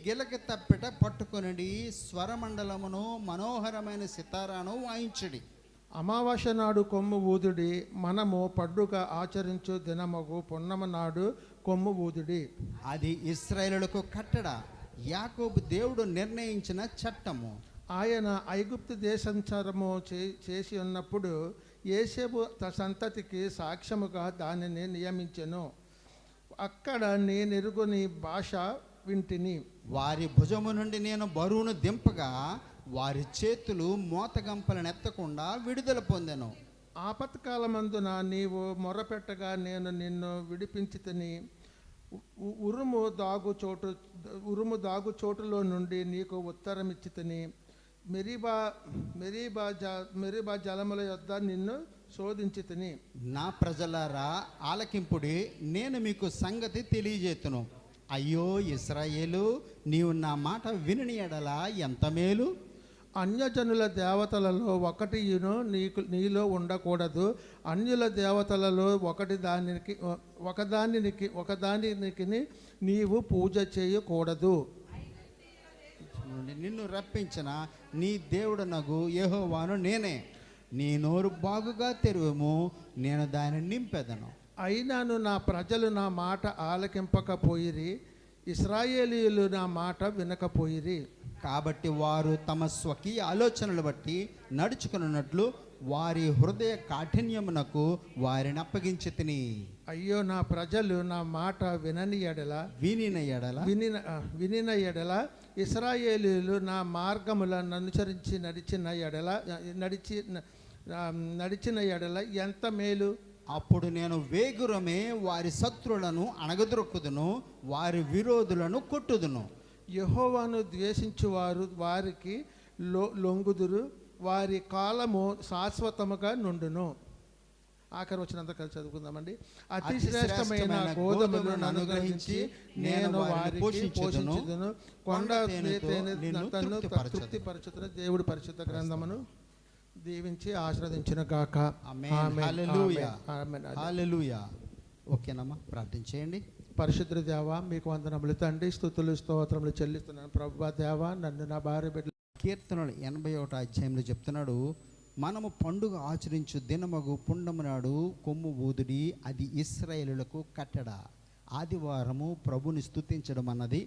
గిలక తప్పిట పట్టుకొనిడి, స్వరమండలమును మనోహరమైన సితారాను వాయించుడి. అమావాస్య నాడు కొమ్ము ఊదుడి, మనము పండుగ ఆచరించు దినమగు పున్నమ నాడు కొమ్ము ఊదుడి. అది ఇశ్రాయేలులకు కట్టడ, యాకోబు దేవుడు నిర్ణయించిన చట్టము. ఆయన ఐగుప్తు దేశంచారము చేసి ఉన్నప్పుడు యోసేపు సంతతికి సాక్ష్యముగా దానిని నియమించెను. అక్కడ నేనెరుగని భాష వింటిని. వారి భుజము నుండి నేను బరువును దింపగా వారి చేతులు మోతగంపలను ఎత్తకుండా విడుదల పొందెను. ఆపత్కాలమందున నీవు మొరపెట్టగా నేను నిన్ను విడిపించితిని. ఉరుము దాగు చోటులో నుండి నీకు ఉత్తరమిచ్చితిని. మెరీబా జలముల యొద్ద నిన్ను శోధించితిని. నా ప్రజలారా ఆలకింపుడి, నేను మీకు సంగతి తెలియజేతును. అయ్యో ఇశ్రాయేలు, నీవు నా మాట వినని ఎడల ఎంత మేలు. అన్యజనుల దేవతలలో ఒకటియును నీలో ఉండకూడదు. అన్యుల దేవతలలో ఒకదానికి నీవు పూజ చేయకూడదు. నిన్ను రప్పించిన నీ దేవుడనగు యెహోవాను నేనే. నీ నోరు బాగుగా తెరువుము, నేను దానిని నింపెదను. అయినాను నా ప్రజలు నా మాట ఆలకింపకపోయిరి, ఇశ్రాయేలీయులు నా మాట వినకపోయిరి. కాబట్టి వారు తమ స్వకీయ ఆలోచనలు బట్టి నడుచుకున్నట్లు వారి హృదయ కాఠిన్యమునకు వారిని అప్పగించి తిని. అయ్యో నా ప్రజలు నా మాట వినిన ఎడల ఇశ్రాయేలీయులు నా మార్గములను అనుసరించి నడిచిన ఎడల ఎంత మేలు. అప్పుడు నేను వేగురమే వారి శత్రులను అణగదొరుకుదును, వారి విరోధులను కొట్టుదును. యెహోవాను ద్వేషించువారు వారికి లొంగుదురు, వారి కాలము శాశ్వతముగా నుండును. ఆఖరి వచ్చినంత కలిసి చదువుకుందామండి. అతి శ్రేష్టమైన గోధుమలను అనుగ్రహించి నేను వారికి పోషించుదును, కొండ తృప్తిపరచుతున్న దేవుడి పరిశుద్ధ గ్రంథమును దీవించి ఆశీర్వదించిన గాక. హల్లెలూయా. ఓకేనమ్మా, ప్రార్థన చేయండి. పరిశుద్ధ దేవా, మీకు వందనములు తండ్రి, స్తుతులు స్తోత్రములు చెల్లిస్తున్నాను. ప్రభువా దేవా, నన్ను నా భార్య బిడ్డ. కీర్తనలు 81వ అధ్యాయంలో చెప్తున్నాడు, మనము పండుగ ఆచరించు దినమగు పున్నమ నాడు కొమ్ము ఊదుడి, అది ఇశ్రాయేలులకు కట్టడ. ఆదివారము ప్రభుని స్తుతించడం అన్నది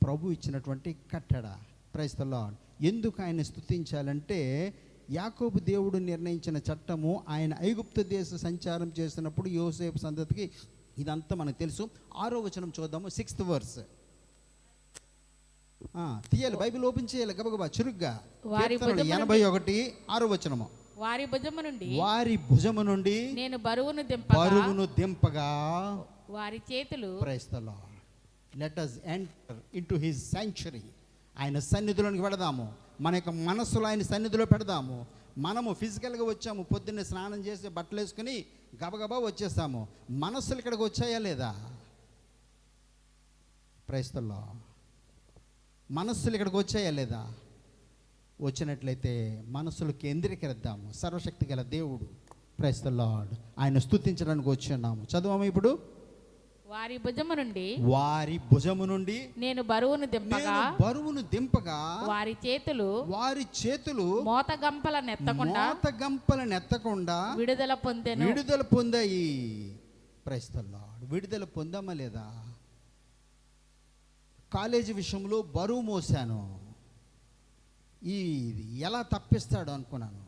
ప్రభు ఇచ్చినటువంటి కట్టడ. Praise the Lord. ఎందుకు ఆయన స్తుతించాలంటే, యాకోబు దేవుడు నిర్ణయించిన చట్టము ఆయన ఐగుప్తు దేశ సంచారం చేసినప్పుడు యోసేపు సంతతికి ఇదంతా మనకు తెలుసు. 6వ వచనం చూద్దాము, 6th verse. తీయాలి, బైబిల్ ఓపెన్ చేయాలి గబగబా చురుగ్గా. 81 6వ వచనము. వారి భుజము నుండి నేను బరువును దింపగా వారి చేతులు. Praise the Lord. Let us enter into his sanctuary. ఆయన సన్నిధిలోనికి వెళదాము. మన యొక్క మనస్సులో ఆయన సన్నిధిలో పెడదాము. మనము ఫిజికల్గా వచ్చాము, పొద్దున్నే స్నానం చేసి బట్టలు వేసుకుని గబగబా వచ్చేస్తాము. మనస్సులు ఇక్కడికి వచ్చాయా లేదా? Praise the lord. మనస్సులు ఇక్కడికి వచ్చాయా లేదా? వచ్చినట్లయితే మనస్సులు కేంద్రీకరిద్దాము. సర్వశక్తి గల దేవుడు, ప్రైజ్ ది లార్డ్, ఆయన స్తుతించడానికి వచ్చి ఉన్నాము. చదవము ఇప్పుడు. వారి భుజము నుండి నేను బరువును దింపగా వారి చేతులు మోతగంపలను ఎత్తకుండా విడుదల పొందాయి. Praise the Lord. విడుదల పొందామా లేదా? కాలేజీ విషయంలో బరువు మోసాను, ఇది ఎలా తప్పిస్తాడు అనుకున్నాను.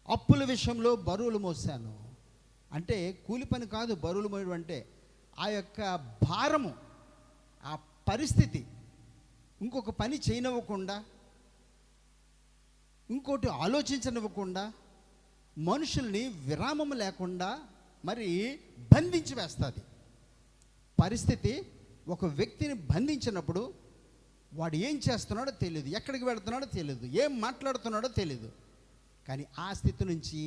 అప్పుల విషయంలో బరువులు మోసాను. అంటే కూలి పని కాదు బరువులు మోయడం అంటే. ఆ యొక్క భారము, ఆ పరిస్థితి ఇంకొక పని చేయనివ్వకుండా, ఇంకోటి ఆలోచించనివ్వకుండా, మనుషుల్ని విరామం లేకుండా మరి బంధించి వేస్తుంది. పరిస్థితి ఒక వ్యక్తిని బంధించినప్పుడు వాడు ఏం చేస్తున్నాడో తెలియదు, ఎక్కడికి వెళుతున్నాడో తెలియదు, ఏం మాట్లాడుతున్నాడో తెలియదు. కానీ ఆ స్థితి నుంచి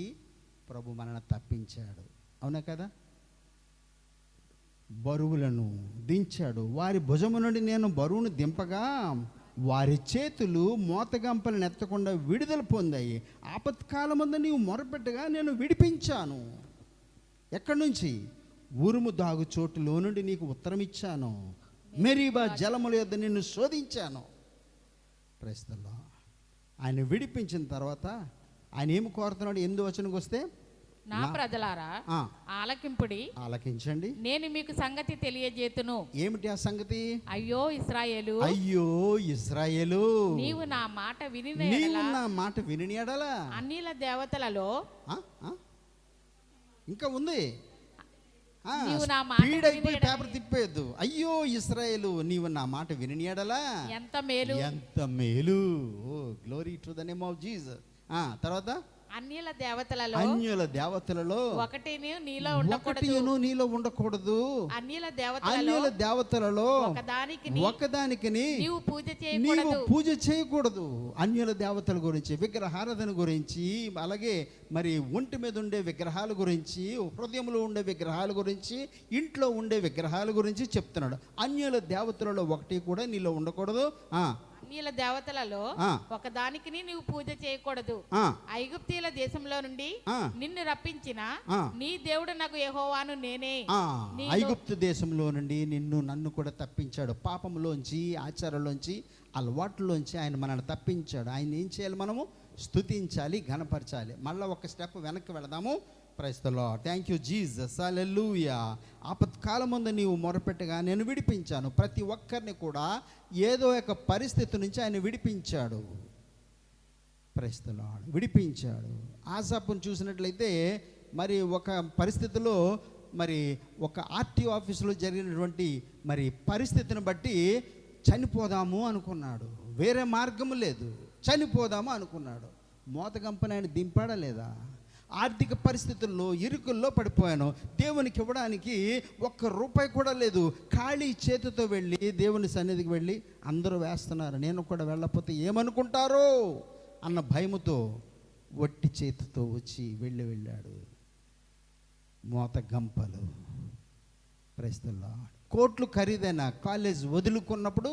ప్రభు మనల్ని తప్పించాడు. అవునా కదా? బరువులను దించాడు. వారి భుజము నుండి నేను బరువును దింపగా వారి చేతులు మోతగంపలను ఎత్తకుండా విడుదల పొందాయి. ఆపత్కాలమందు నీవు మొరపెట్టగా నేను విడిపించాను. ఎక్కడి నుంచి? ఉరుము దాగు చోటులో నుండి నీకు ఉత్తరం ఇచ్చాను. మెరీబా జలముల యొద్ద నిన్ను శోధించాను. ప్రస్తుతం ఆయన విడిపించిన తర్వాత ఆయన ఏమి కోరుతున్నాడు? 8వ వచనంకి వస్తే, నా ప్రజలారా ఆ, ఆలకింపుడి, ఆలకించండి. నేను మీకు సంగతి తెలియజేతును. ఏమిటి ఆ సంగతి? అయ్యో ఇశ్రాయేలు, అయ్యో ఇశ్రాయేలు, నీవు నా మాట విని నీవు నా మాట విని ఎడలా అన్నిల దేవతలలో ఆ, ఆ? ఇంకా ఉంది. ఆ, నీవు నా మాట స్పీడ్ అయిపోయి విని పేపర్ తిప్పేయద్దు. అయ్యో ఇశ్రాయేలు, నీవు నా మాట విని ఎడలా ఎంత మేలు. ఎంత మేలు. Oh glory to the name of Jesus. తర్వాత అన్నిల దేవతలలో అన్యుల దేవతలలో ఒకటిని నీలో ఉండకూడదు. ఒకటిను నీలో ఉండకూడదు. అన్నిల దేవతలలో అన్యుల దేవతలలో ఒకదానికి ఒకదానికి నీవు పూజ నీవు చేయకూడదు. పూజ చేయకూడదు. అన్యుల దేవతల గురించి, విగ్రహారాధన గురించి, అలాగే మరి ఒంటి మీద ఉండే విగ్రహాల గురించి, హృదయంలో ఉండే విగ్రహాల గురించి, ఇంట్లో ఉండే విగ్రహాల గురించి చెప్తున్నాడు. అన్యుల దేవతలలో ఒకటి కూడా నీలో ఉండకూడదు. అన్నిల దేవతలలో ఆ. ఒకదానికి నీవు పూజ చేయకూడదు. ఐగుప్తీయుల దేశంలో నుండి ఆ. నిన్ను రప్పించిన ఆ. నీ దేవుడు నాకు యెహోవాను నేనే. నీలో- ఐగుప్తు దేశంలో నుండి నన్ను కూడా తప్పించాడు. పాపంలోంచి, ఆచారంలోంచి, అలవాట్లోంచి ఆయన మనల్ని తప్పించాడు. ఆయన ఏం చేయాలి? మనము స్తుతించాలి, ఘనపరచాలి. మళ్ళీ ఒక స్టెప్ వెనక్కి వెళదాము. Praise the lord. Thank you Jesus. Hallelujah. ఆపత్కాలం ముందు నీవు మొరపెట్టగా నేను విడిపించాను. ప్రతి ఒక్కరిని కూడా ఏదో ఒక పరిస్థితి నుంచి ఆయన విడిపించాడు. Praise the lord. విడిపించాడు. ఆసాపును చూసినట్లయితే మరి ఒక పరిస్థితిలో, మరి ఒక ఆర్టీఓ ఆఫీసులో జరిగినటువంటి మరి పరిస్థితిని బట్టి చనిపోదాము అనుకున్నాడు. వేరే మార్గము లేదు, చనిపోదాము అనుకున్నాడు. మోతగంపని ఆయన దింపాడా లేదా? ఆర్థిక పరిస్థితుల్లో, ఇరుకుల్లో పడిపోయాను. దేవునికి ఇవ్వడానికి ₹1 కూడా లేదు. ఖాళీ చేతితో వెళ్ళి దేవుని సన్నిధికి వెళ్ళి అందరూ వేస్తున్నారు, నేను కూడా వెళ్ళకపోతే ఏమనుకుంటారో అన్న భయముతో వట్టి చేతితో వచ్చి వెళ్ళాడు. మోత గంపలు. ప్రస్తుతం కోట్లు ఖరీదైన కాలేజ్ వదులుకున్నప్పుడు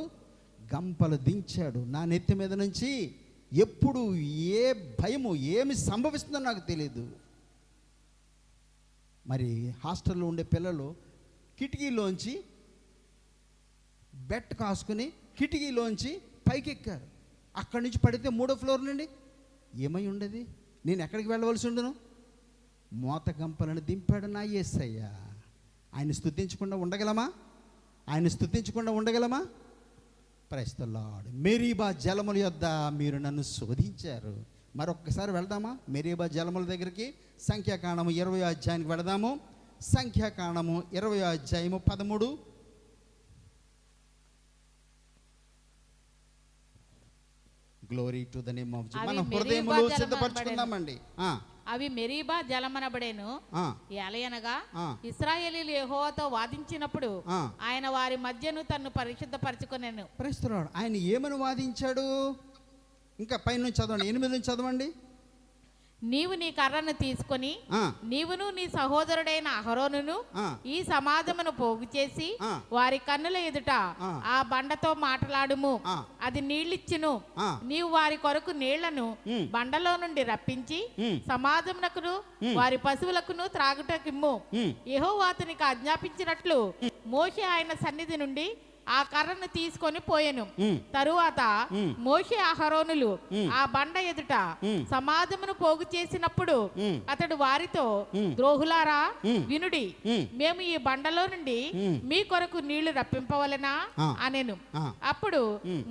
గంపలు దించాడు నా నెత్తి మీద నుంచి. ఎప్పుడు ఏ భయము, ఏమి సంభవిస్తుందో నాకు తెలియదు. మరి హాస్టల్లో ఉండే పిల్లలు కిటికీలోంచి బెట్ కాసుకుని కిటికీలోంచి పైకెక్కారు. అక్కడి నుంచి పడితే 3వ ఫ్లోర్ నుండి ఏమై ఉండేది? నేను ఎక్కడికి వెళ్ళవలసి ఉండును? మోత గంపలను దింపాడు నా యేసయ్య. ఆయన స్తుతించకుండా ఉండగలమా? ఆయన స్తుతించకుండా ఉండగలమా? Praise the lord. మెరీబా జలముల యొద్ద మీరు నన్ను శోధించారు. మరొక్కసారి వెళ్దామా మెరీబా జలముల దగ్గరికి? సంఖ్యాకాండము 20వ అధ్యాయానికి వెళదాము. సంఖ్యాకాండము 20వ అధ్యాయము 13. Glory to the name of Jesus. మన హృదయములో సిద్ధపరచుకుందామండి. అవి మెరీబా జలమనబడేను. ఎలయనగా ఇశ్రాయేలీయులు యెహోవాతో వాదించినప్పుడు ఆయన వారి మధ్యను తన్ను పరిశుద్ధపరచుకొనెను. Praise the Lord. ఆయన ఏమని వాదించాడు? ఇంకా పైన నుంచి చదవండి, 8 నుంచి చదవండి. నీవు నీ కర్రను తీసుకొని నీవును నీ సహోదరుడైన అహరోనును ఈ సమాజమును పోగు చేసి వారి కన్నుల ఎదుట ఆ బండతో మాట్లాడుము, అది నీళ్ళిచ్చును. నీవు వారి కొరకు నీళ్లను బండలో నుండి రప్పించి సమాజమునకును వారి పశువులకును త్రాగుటకిమ్ము. యెహోవా అతనికి ఆజ్ఞాపించినట్లు మోషే ఆయన సన్నిధి నుండి ఆ కర్రను తీసుకొని పోయెను. తరువాత మోషే అహరోనులు ఆ బండ ఎదుట సమాజమును పోగు చేసినప్పుడు అతడు వారితో, ద్రోహులారా వినుడి, మేము ఈ బండలో నుండి మీ కొరకు నీళ్లు రప్పింపవలెనా అనెను. అప్పుడు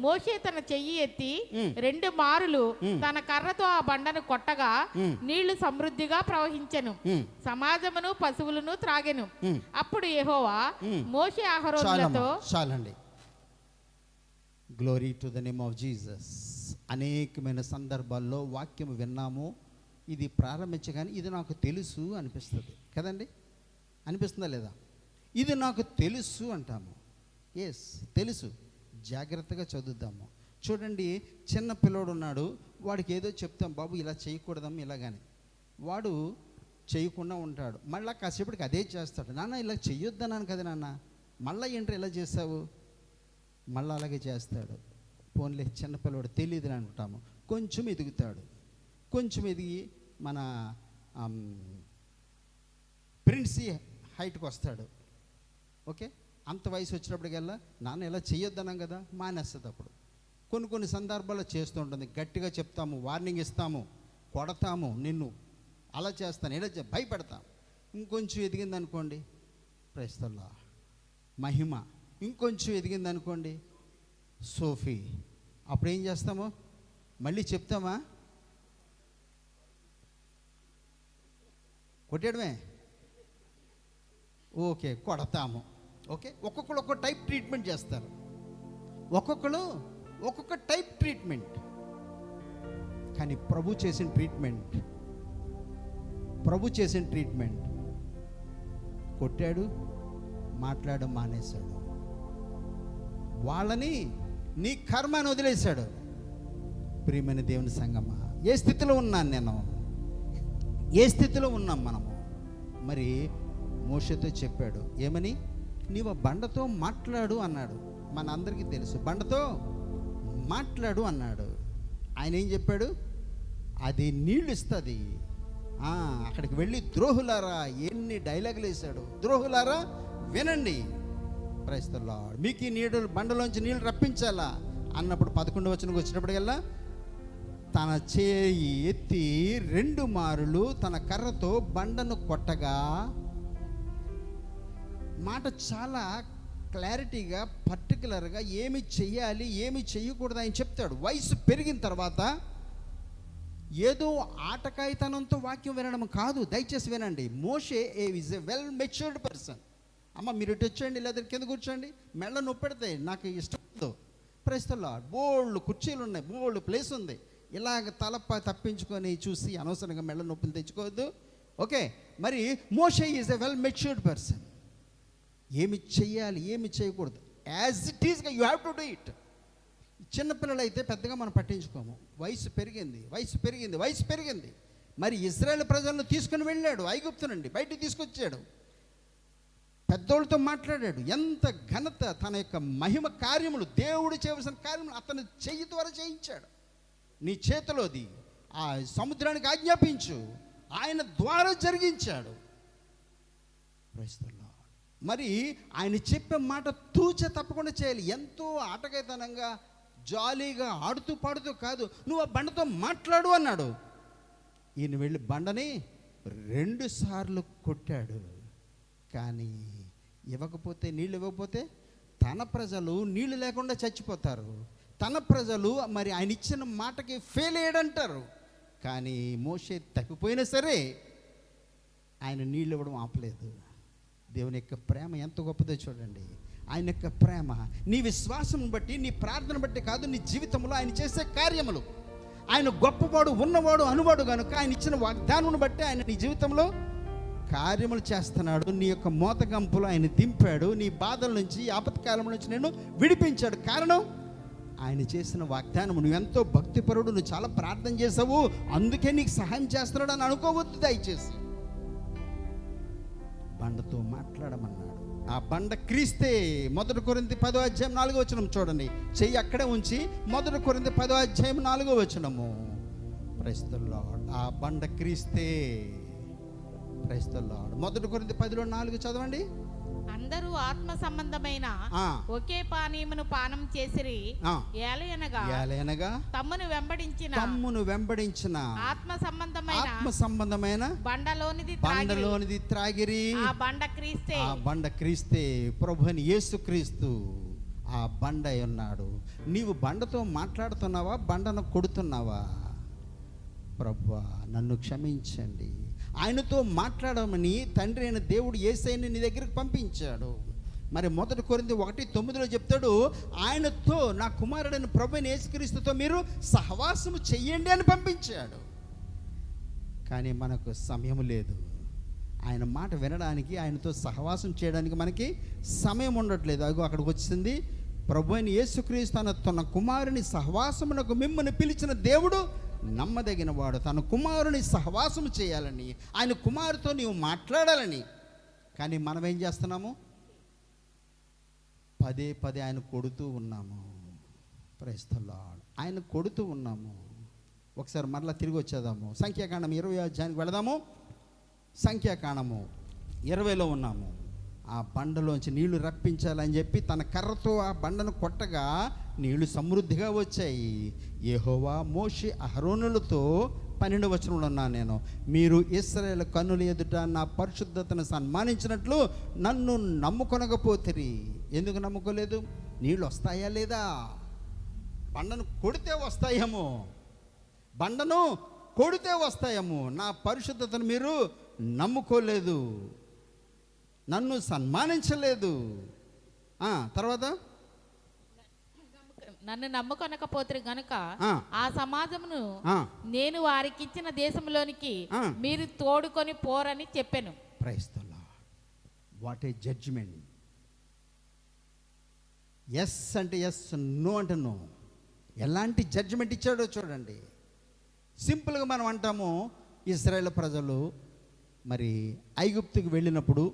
మోషే తన చెయ్యి ఎత్తి 2 మారులు తన కర్రతో ఆ బండను కొట్టగా నీళ్లు సమృద్ధిగా ప్రవహించెను, సమాజమును పశువులను త్రాగెను. అప్పుడు యెహోవా మోషే అహరోనులతో, glory to the name of Jesus. అనేకమైన సందర్భాల్లో వాక్యం విన్నాము, ఇది ప్రారంభించగానే ఇది నాకు తెలుసు అనిపిస్తుంది కదండి. అనిపిస్తుందా లేదా? ఇది నాకు తెలుసు అంటాము. ఎస్, తెలుసు. జాగ్రత్తగా చదువుదాము. చూడండి, చిన్న పిల్లోడు ఉన్నాడు, వాడికి ఏదో చెప్తాం, బాబు ఇలా చేయకూడదమ్మ ఇలాగని. వాడు చేయకుండా ఉంటాడు. మళ్ళీ కాసేపటికి అదే చేస్తాడు. నాన్న ఇలా చెయ్యొద్దన్నాను కదా నాన్న, మళ్ళీ ఏంటో ఇలా చేస్తావు, మళ్ళీ అలాగే చేస్తాడు. పోన్లే చిన్నపిల్లవాడు తెలియదు అని అనుకుంటాము. కొంచెం ఎదుగుతాడు, కొంచెం ఎదిగి మన ప్రిన్సీ హైట్కి వస్తాడు. ఓకే, అంత వయసు వచ్చినప్పటికల్లా నాన్న ఇలా చేయొద్దన్నాం కదా మానేస్తుంది. అప్పుడు కొన్ని సందర్భాల్లో చేస్తూ ఉంటుంది. గట్టిగా చెప్తాము, వార్నింగ్ ఇస్తాము, కొడతాము, నిన్ను అలా చేస్తాను ఇలా భయపెడతాం. ఇంకొంచెం ఎదిగింది అనుకోండి, ప్రైస్తల్లా మహిమ, ఇంకొంచెం ఎదిగింది అనుకోండి సోఫీ, అప్పుడు ఏం చేస్తాము? మళ్ళీ చెప్తామా? కొట్టేయడమే. ఓకే, కొడతాము. ఓకే, ఒక్కొక్కరు ఒక్కొక్క టైప్ ట్రీట్మెంట్ చేస్తారు. ఒక్కొక్కరు ఒక్కొక్క టైప్ ట్రీట్మెంట్. కానీ ప్రభు చేసిన ట్రీట్మెంట్ కొట్టాడు, మాట్లాడడం మానేశాడు, వాళ్ళని నీ కర్మ అని వదిలేశాడు. ప్రియమైన దేవుని సంగమా, ఏ స్థితిలో ఉన్నాను నేను, ఏ స్థితిలో ఉన్నాం మనము? మరి మోషేతో చెప్పాడు ఏమని? నీవు బండతో మాట్లాడు అన్నాడు. మన అందరికీ తెలుసు, బండతో మాట్లాడు అన్నాడు. ఆయన ఏం చెప్పాడు? అది నీళ్ళు ఇస్తుంది. అక్కడికి వెళ్ళి ద్రోహులారా, ఎన్ని డైలాగులు వేశాడు. ద్రోహులారా వినండి, ప్రైజ్ ది లార్డ్, మీకు ఈ నీళ్ళు బండలోంచి నీళ్ళు రప్పించాలా అన్నప్పుడు 11వ వచనంకి వచ్చినప్పటికల్లా తన చేయి ఎత్తి 2 మారులు తన కర్రతో బండను కొట్టగా, మాట చాలా క్లారిటీగా పర్టికులర్గా ఏమి చెయ్యాలి ఏమి చెయ్యకూడదు ఆయన చెప్తాడు. వయసు పెరిగిన తర్వాత ఏదో ఆటకాయితనంతో వాక్యం వినడం కాదు, దయచేసి వినండి. Moshe is a well matured person. అమ్మ మీరు ఇటు వచ్చేయండి, లేదా కింద కూర్చోండి, మెళ్ళ నొప్పెడతాయి, నాకు ఇష్టం లేదు. ప్రైజ్ ది లార్డ్, బోల్డ్ కుర్చీలు ఉన్నాయి, బోల్డ్ ప్లేస్ ఉంది. ఇలాగ తప్పించుకొని చూసి అనవసరంగా మెళ్ళ నొప్పులు తెచ్చుకోవద్దు. ఓకే, మరి Moshe is a well matured person. ఏమి చెయ్యాలి ఏమి చేయకూడదు యాజ్ ఇట్ ఈస్గా you have to do it. చిన్నపిల్లలు అయితే పెద్దగా మనం పట్టించుకోము. వయసు పెరిగింది. మరి ఇశ్రాయేలు ప్రజలను తీసుకుని వెళ్ళాడు, ఐగుప్తు నుండి బయటికి తీసుకొచ్చాడు, పెద్దోళ్ళతో మాట్లాడాడు. ఎంత ఘనత, తన యొక్క మహిమ కార్యములు, దేవుడు చేయవలసిన కార్యములు అతని చెయ్యి ద్వారా చేయించాడు. నీ చేతిలోది ఆ సముద్రానికి ఆజ్ఞాపించు, ఆయన ద్వారా జరిగించాడు. Praise the lord. మరి ఆయన చెప్పే మాట తూచ తప్పకుండా చేయాలి. ఎంతో ఆటగైతనంగా జాలీగా ఆడుతూ పాడుతూ కాదు, నువ్వు ఆ బండతో మాట్లాడు అన్నాడు. ఈయన వెళ్ళి బండని 2 సార్లు కొట్టాడు. కానీ నీళ్ళు ఇవ్వకపోతే తన ప్రజలు నీళ్లు లేకుండా చచ్చిపోతారు. తన ప్రజలు మరి ఆయన ఇచ్చిన మాటకి ఫెయిల్ అయ్యాడంటారు. కానీ మోషే తప్పిపోయినా సరే ఆయన నీళ్ళు ఇవ్వడం ఆపలేదు. దేవుని యొక్క ప్రేమ ఎంత గొప్పదో చూడండి. ఆయన యొక్క ప్రేమ నీ విశ్వాసం బట్టి, నీ ప్రార్థన బట్టి కాదు, నీ జీవితంలో ఆయన చేసే కార్యములు. ఆయన గొప్పవాడు, ఉన్నవాడు, అనువాడు కనుక ఆయన ఇచ్చిన వాగ్దానం బట్టి ఆయన నీ జీవితంలో కార్యములు చేస్తున్నాడు. నీ యొక్క మోతగంపులు ఆయన దింపాడు, నీ బాధల నుంచి, ఆపత్కాలం నుంచి నేను విడిపించాడు. కారణం ఆయన చేసిన వాగ్దానం. నువ్వు ఎంతో భక్తిపరుడు, నువ్వు చాలా ప్రార్థన చేసావు, అందుకే నీకు సహాయం చేస్తున్నాడు అని అనుకోవద్దు. దయచేసి బండతో మాట్లాడమన్నాడు. ఆ బండ క్రీస్తే. 1 కొరింథీ 10వ అధ్యాయం 4వ వచనం చూడండి. చెయ్యి అక్కడే ఉంచి 1 కొరింథీ 10వ అధ్యాయం 4వ వచనము. Praise the Lord. ఆ బండ క్రీస్తే. Praise the lord. 1 కొరింథీ 10:4 చదవండి. అందరూ ఆత్మ సంబంధమైన ఒకే పానీయమును పానం చేసిరి, ఏలయనగా తమ్మును వెంబడించిన ఆత్మ సంబంధమైన బండలోనిది త్రాగిరి. ఆ బండ క్రీస్తే. ప్రభువైన యేసుక్రీస్తు ఆ బండ ఉన్నాడు. నీవు బండతో మాట్లాడుతున్నావా, బండను కొడుతున్నావా? ప్రభువా నన్ను క్షమించండి. ఆయనతో మాట్లాడమని తండ్రి అయిన దేవుడు యేసయ్యని నీ దగ్గరికి పంపించాడు. మరి 1 కొరింథీ 1:9 చెప్తాడు, ఆయనతో, నా కుమారుడైన ప్రభువైన యేసుక్రీస్తుతో మీరు సహవాసము చెయ్యండి అని పంపించాడు. కానీ మనకు సమయం లేదు. ఆయన మాట వినడానికి, ఆయనతో సహవాసం చేయడానికి మనకి సమయం ఉండట్లేదు. అగో అక్కడికి వచ్చింది. ప్రభువైన యేసుక్రీస్తు తన కుమారుని సహవాసమునకు మిమ్మల్ని పిలిచిన దేవుడు నమ్మదగిన వాడు. తన కుమారుని సహవాసం చేయాలని, ఆయన కుమారుతో నీవు మాట్లాడాలని. కానీ మనం ఏం చేస్తున్నాము? పదే ఆయన కొడుతూ ఉన్నాము. Praise the Lord. ఆయన కొడుతూ ఉన్నాము. ఒకసారి మరలా తిరిగి వచ్చేద్దాము. సంఖ్యాకాండం 20వ అధ్యాయానికి వెళదాము. సంఖ్యాకాండము 20లో ఉన్నాము. ఆ బండలోంచి నీళ్లు రప్పించాలని చెప్పి తన కర్రతో ఆ బండను కొట్టగా నీళ్లు సమృద్ధిగా వచ్చాయి. యెహోవా మోషే అహరోనులతో 12వ వచనంలో ఉన్నాను నేను, మీరు ఇశ్రాయేలు కన్నుల ఎదుట నా పరిశుద్ధతను సన్మానించినట్లు నన్ను నమ్ముకొనకపోతిరి. ఎందుకు నమ్ముకోలేదు? నీళ్ళు వస్తాయా లేదా? బండను కొడితే వస్తాయేమో, బండను కొడితే వస్తాయేమో. నా పరిశుద్ధతను మీరు నమ్ముకోలేదు, నన్ను సన్మానించలేదు. తర్వాత నన్ను నమ్ముకొనకపోతే గనుక ఆ సమాజమును నేను వారికి ఇచ్చిన దేశంలోనికి మీరు తోడుకొని పోరని చెప్పాను. Praise the Lord. What a judgement. Yes అంటే ఎస్, నో అంటే నో. ఎలాంటి జడ్జిమెంట్ ఇచ్చాడో చూడండి. సింపుల్గా మనం అంటాము, ఇశ్రాయేలు ప్రజలు మరి ఐగుప్తుకు వెళ్ళినప్పుడు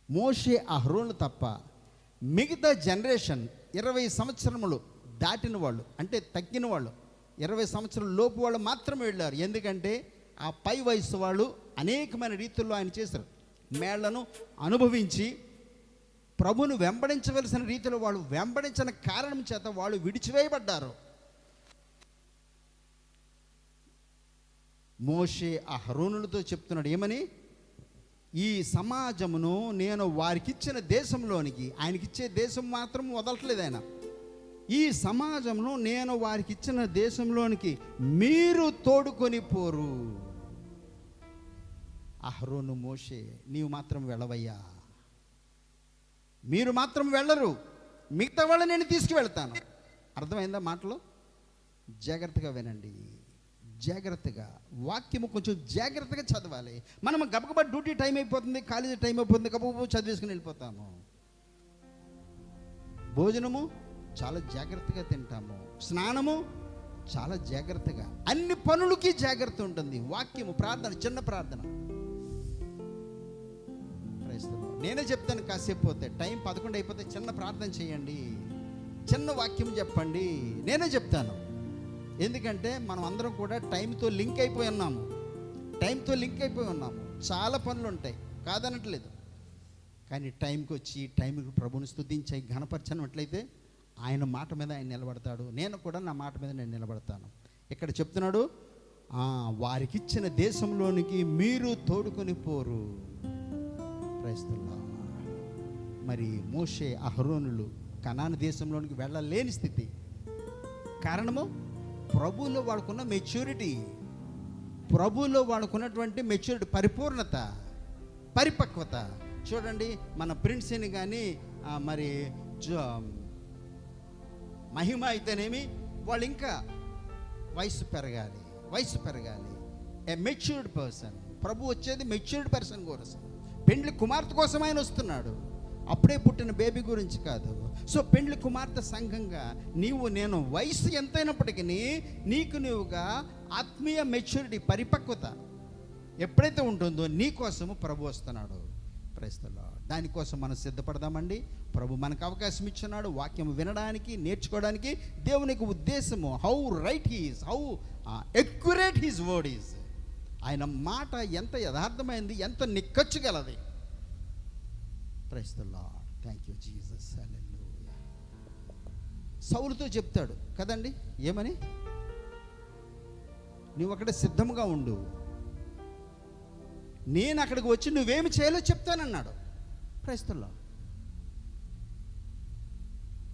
మోషే అహరోను తప్ప మిగతా జనరేషన్ 20 సంవత్సరములు దాటిన వాళ్ళు, అంటే తగ్గిన వాళ్ళు, 20 సంవత్సరాల లోపు వాళ్ళు మాత్రమే వెళ్ళారు. ఎందుకంటే ఆ పై వయసు వాళ్ళు అనేకమైన రీతుల్లో ఆయన చేశారు. మేళ్లను అనుభవించి ప్రభును వెంబడించవలసిన రీతిలో వాళ్ళు వెంబడించిన కారణం చేత వాళ్ళు విడిచివేయబడ్డారు. మోషే అహరోనులతో చెప్తున్నాడు ఏమని? ఈ సమాజమును నేను వారికిచ్చిన దేశంలోనికి, ఆయనకిచ్చే దేశం మాత్రం వదలట్లేదు ఆయన, ఈ సమాజమును నేను వారికిచ్చిన దేశంలోనికి మీరు తోడుకొని పోరు. అహరోను, మోషే, నీవు మాత్రం వెళ్ళవయ్యా, మీరు మాత్రం వెళ్ళరు, మిగతా వాళ్ళని నేను తీసుకువెళ్తాను. అర్థమైందా మాటలు? జాగ్రత్తగా వినండి, జాగ్రత్తగా వాక్యము కొంచెం జాగ్రత్తగా చదవాలి. మనం గబగబా డ్యూటీ టైం అయిపోతుంది, కాలేజీ టైం అయిపోతుంది, గబగబా చదివేసుకుని వెళ్ళిపోతాము. భోజనము చాలా జాగ్రత్తగా తింటాము, స్నానము చాలా జాగ్రత్తగా, అన్ని పనులకి జాగ్రత్త ఉంటుంది. వాక్యము, ప్రార్థన, చిన్న ప్రార్థన. నేనే చెప్తాను, కాసేపు పోతే టైం 11 అయిపోతే చిన్న ప్రార్థన చేయండి, చిన్న వాక్యం చెప్పండి, నేనే చెప్తాను. ఎందుకంటే మనం అందరం కూడా టైంతో లింక్ అయిపోయి ఉన్నాము, చాలా పనులు ఉంటాయి, కాదనట్లేదు. కానీ టైంకి వచ్చి టైంకి ప్రభుని స్తుతించి ఘనపరచనట్లయితే ఆయన మాట మీద ఆయన నిలబడతాడు. నేను కూడా నా మాట మీద నేను నిలబడతాను. ఇక్కడ చెప్తున్నాడు, వారికిచ్చిన దేశంలోనికి మీరు తోడుకొని పోరు. క్రైస్తవులా, మరి మోషే అహరోనులు కనాను దేశంలోనికి వెళ్ళలేని స్థితి. కారణము ప్రభువులో వాడుకున్న మెచ్యూరిటీ, ప్రభువులో వాడుకున్నటువంటి మెచ్యూరిటీ, పరిపూర్ణత, పరిపక్వత. చూడండి, మన ప్రిన్స్ని కానీ మరి మహిమ అయితేనేమి, వాళ్ళు ఇంకా వయసు పెరగాలి. ఏ మెచ్యూర్డ్ పర్సన్. ప్రభు వచ్చేది మెచ్యూర్డ్ పర్సన్ కోసం. పెండ్లి కుమార్తె కోసం ఆయన వస్తున్నాడు, అప్పుడే పుట్టిన బేబీ గురించి కాదు. సో పెండ్లి కుమార్తె సంఘంగా నీవు నేను వయసు ఎంతైనప్పటికీ నీకు నీవుగా ఆత్మీయ మెచ్యూరిటీ, పరిపక్వత ఎప్పుడైతే ఉంటుందో నీ కోసము ప్రభు వస్తున్నాడు. Praise the Lord. దానికోసం మనం సిద్ధపడదామండి. ప్రభు మనకు అవకాశం ఇచ్చున్నాడు వాక్యం వినడానికి, నేర్చుకోవడానికి. దేవునికి ఉద్దేశము how right he is, how accurate his word is. ఆయన మాట ఎంత యథార్థమైంది, ఎంత నిక్కచ్చు గలది. Praise the lord. Thank you Jesus. Hallelujah. సౌలుతో చెప్తాడు కదండి, ఏమని? నువ్వు అక్కడ సిద్ధంగా ఉండు, నేను అక్కడికి వచ్చి నువ్వేమి చేయాలో చెప్తానన్నాడు. Praise the Lord.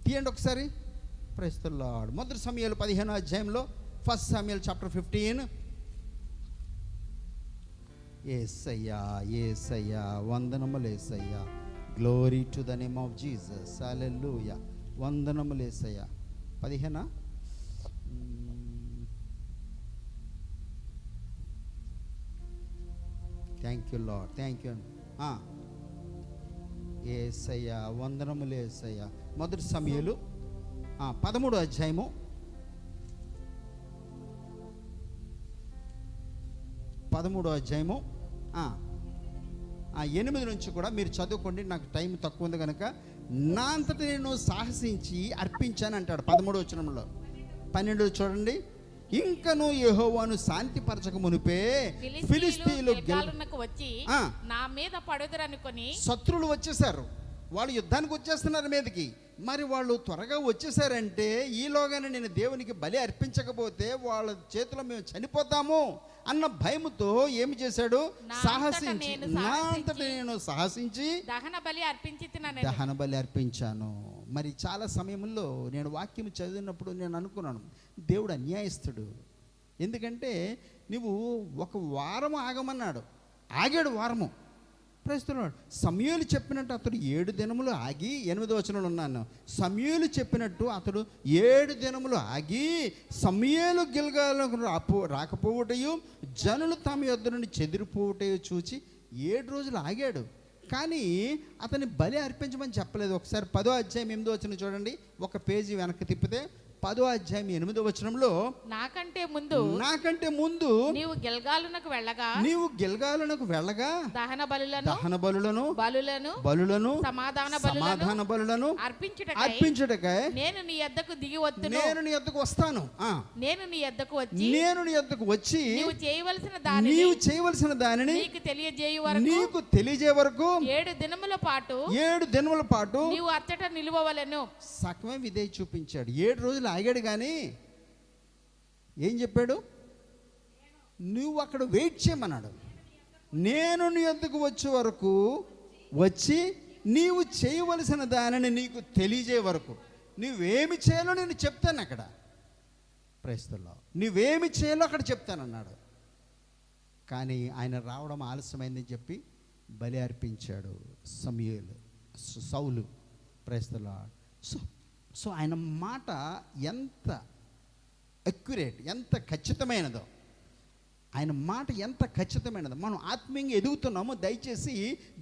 తీయండి ఒకసారి. Praise the Lord. మొదటి సమూయేలు 15వ అధ్యాయంలో, 1 Samuel chapter 15. యేసయ్యా, యేసయ్యా, వందనములు యేసయ్యా. Glory to the name of Jesus. Hallelujah. వందనములు యేసయ్యా. 15. Thank you lord, thank you. యేసయ్యా, వందనములు యేసయ్యా. మొదటి సమూయేలు 13వ అధ్యాయము 13వ అధ్యాయము 8 నుంచి కూడా మీరు చదువుకోండి, నాకు టైం తక్కువ ఉంది కనుక. నా అంతటి నేను సాహసించి అర్పించాను అంటాడు 13వ వచనంలో. 12 చూడండి. ఇంకను యెహోవాను శాంతిపరచక మునిపే ఫిలిష్తీయులు గిల్గాలునకు వచ్చి ఆ. నా మీద పడుదురనుకొని శత్రువులు వచ్చేసారు, వాళ్ళు యుద్ధానికి వచ్చేస్తున్నారు మీదకి. మరి వాళ్ళు త్వరగా వచ్చేసారంటే ఈలోగానే నేను దేవునికి బలి అర్పించకపోతే వాళ్ళ చేతిలో మేము చనిపోతాము అన్న భయముతో ఏమి చేశాడు? నా అంతట నేను సాహసించి దహన బలి అర్పించి దహన బలి అర్పించాను. మరి చాలా సమయంలో నేను వాక్యం చదివినప్పుడు నేను అనుకున్నాను, దేవుడు అన్యాయస్తుడు. ఎందుకంటే నువ్వు ఒక వారం ఆగమన్నాడు, ఆగాడు వారము. ప్రస్తుతం సమూయేలు చెప్పినట్టు అతడు 7 దినములు ఆగి, 8వ వచనంలో ఉన్నాను, సమూయేలు చెప్పినట్టు అతడు 7 దినములు ఆగి సమూయేలు గిల్గాలుకు రాకపోవుటయు జనులు తమ యొద్ద నుండి చెదిరిపోవుటయు చూచి 7 రోజులు ఆగాడు. కానీ అతని బలి అర్పించమని చెప్పలేదు. ఒకసారి 10వ అధ్యాయం 8వ వచనం చూడండి, ఒక పేజీ వెనక్కి తిప్పితే 10వ అధ్యాయం 8వ వచనంలో నాకంటే ముందు నీవు గిల్గాలునకు వెళ్ళగా దహన బలులను సమాధాన బలులను అర్పించుటకై నేను నీ యొద్దకు వస్తాను. నేను నీ యొద్దకు వచ్చి నీవు చేయవలసిన దానిని నీకు తెలియజేయ వరకు 7 దినముల పాటు నీవు అచ్చట నిలువవలెను. సకమే విధేయ చూపించాడు. 7 రోజులు ఆగాడు, కానీ ఏం చెప్పాడు? నువ్వు అక్కడ వెయిట్ చేయమన్నాడు. నేను నీ యొద్దకు వచ్చే వరకు వచ్చి నీవు చేయవలసిన దానిని నీకు తెలియజే వరకు నువ్వేమి చేయాలో నేను చెప్తాను. అక్కడ ప్రస్తుతంలో నువ్వేమి చేయాలో అక్కడ చెప్తానన్నాడు. కానీ ఆయన రావడం ఆలస్యమైందని చెప్పి బలి అర్పించాడు సౌలు. ప్రస్తుతంలో సో ఆయన మాట ఎంత అక్యురేట్, ఎంత ఖచ్చితమైనదో, ఆయన మాట ఎంత ఖచ్చితమైనదో. మనం ఆత్మీయంగా ఎదుగుతున్నామో దయచేసి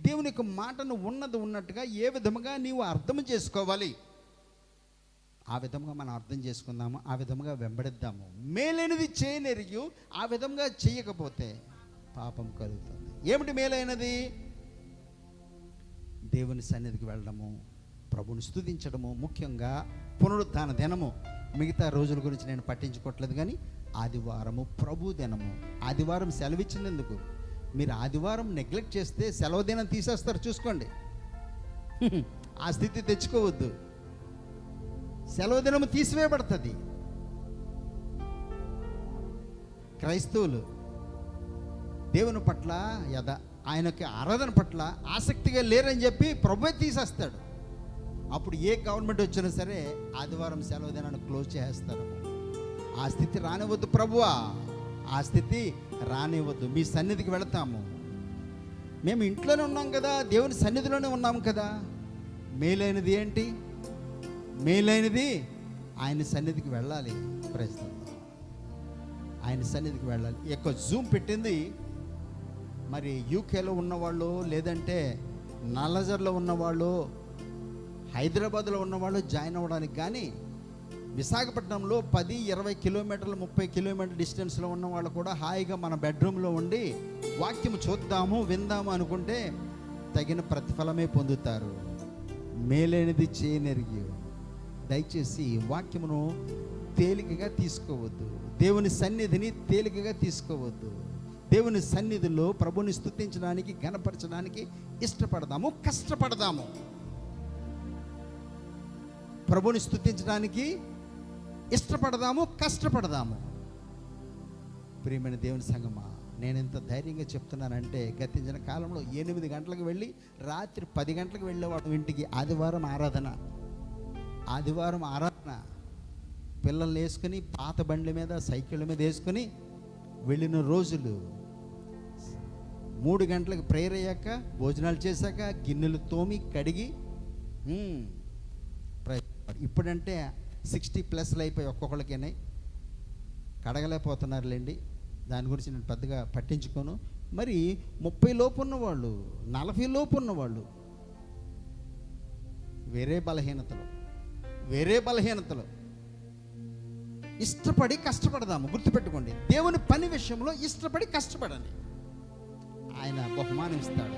దేవుని యొక్క మాటను ఉన్నది ఉన్నట్టుగా ఏ విధముగా నీవు అర్థం చేసుకోవాలి ఆ విధంగా మనం అర్థం చేసుకుందాము, ఆ విధంగా వెంబడిద్దాము. మేలైనది చేయనెరిగి ఆ విధంగా చేయకపోతే పాపం కలుగుతుంది. ఏమిటి మేలైనది? దేవుని సన్నిధికి వెళ్ళడము, ప్రభుని స్తుతించడము, ముఖ్యంగా పునరుత్థాన దినము. మిగతా రోజుల గురించి నేను పట్టించుకోవట్లేదు, కానీ ఆదివారము ప్రభు దినము. ఆదివారం సెలవిచ్చినందుకు మీరు ఆదివారం నెగ్లెక్ట్ చేస్తే సెలవు దినం తీసేస్తారు, చూసుకోండి. ఆ స్థితి తెచ్చుకోవద్దు. సెలవు దినము తీసివేయబడుతుంది. క్రైస్తవులు దేవుని పట్ల ఆయనకి ఆరాధన పట్ల ఆసక్తిగా లేరని చెప్పి ప్రభువే తీసేస్తాడు. అప్పుడు ఏ గవర్నమెంట్ వచ్చినా సరే ఆదివారం సెలవు దినాన్ని క్లోజ్ చేస్తారు. ఆ స్థితి రానివ్వద్దు ప్రభువా, ఆ స్థితి రానివ్వద్దు. మీ సన్నిధికి వెళతాము, మేము ఇంట్లోనే ఉన్నాం కదా, దేవుని సన్నిధిలోనే ఉన్నాము కదా. మేలైనది ఏంటి? మేలైనది ఆయన సన్నిధికి వెళ్ళాలి. ప్రజలు ఆయన సన్నిధికి వెళ్ళాలి. ఎక్కువ జూమ్ పెట్టింది మరి యూకేలో ఉన్నవాళ్ళు, లేదంటే నల్లజర్లో ఉన్నవాళ్ళు, హైదరాబాద్లో ఉన్నవాళ్ళు జాయిన్ అవ్వడానికి, కానీ విశాఖపట్నంలో 10-20 కిలోమీటర్లు 30 కిలోమీటర్ల డిస్టెన్స్లో ఉన్న వాళ్ళు కూడా హాయిగా మన బెడ్రూమ్లో ఉండి వాక్యం చూద్దాము విందాము అనుకుంటే తగిన ప్రతిఫలమే పొందుతారు. మేలైనది చేయనెరిగి దయచేసి వాక్యమును తేలికగా తీసుకోవద్దు, దేవుని సన్నిధిని తేలికగా తీసుకోవద్దు. దేవుని సన్నిధిలో ప్రభుని స్తుతించడానికి, ఘనపరచడానికి ఇష్టపడదాము, కష్టపడదాము. ప్రభుని స్తుతించడానికి ఇష్టపడదాము, కష్టపడదాము. ప్రియమైన దేవుని సంగమా, నేను ఎంత ధైర్యంగా చెప్తున్నానంటే గతించిన కాలంలో 8 గంటలకు వెళ్ళి రాత్రి 10 గంటలకు వెళ్ళేవాడు ఇంటికి. ఆదివారం ఆరాధన పిల్లల్ని వేసుకుని పాత బండ్ల మీద, సైకిళ్ళ మీద వేసుకుని వెళ్ళిన రోజులు. 3 గంటలకు ప్రేయర్ అయ్యాక, భోజనాలు చేశాక, గిన్నెలు తోమి కడిగి, ఇప్పుడంటే 60+ అయిపోయి ఒక్కొక్కరికైనా కడగలేకపోతున్నారులేండి. దాని గురించి నేను పెద్దగా పట్టించుకోను. మరి 30 లోపు ఉన్నవాళ్ళు, 40 లోపు ఉన్నవాళ్ళు వేరే బలహీనతలు ఇష్టపడి కష్టపడదాము. గుర్తుపెట్టుకోండి, దేవుని పని విషయంలో ఇష్టపడి కష్టపడండి, ఆయన బహుమానం ఇస్తాడు.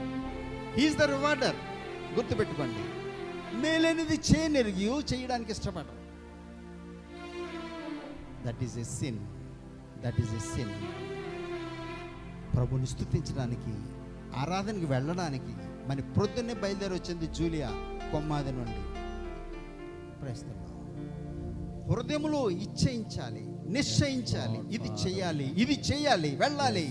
He is the rewarder. గుర్తుపెట్టుకోండి, మేలైనది చేయడానికి ఇష్టపడరు. That is a sin. That is a sin. ప్రభుని స్తుతించడానికి, ఆరాధనకి వెళ్ళడానికి మన ప్రొద్దున్నే బయలుదేరి వచ్చింది జూలియా కొమ్మాది నుండి. ప్రస్తుతం హృదయంలో ఇచ్ఛయించాలి, నిశ్చయించాలి, ఇది చేయాలి, ఇది చేయాలి, వెళ్ళాలి,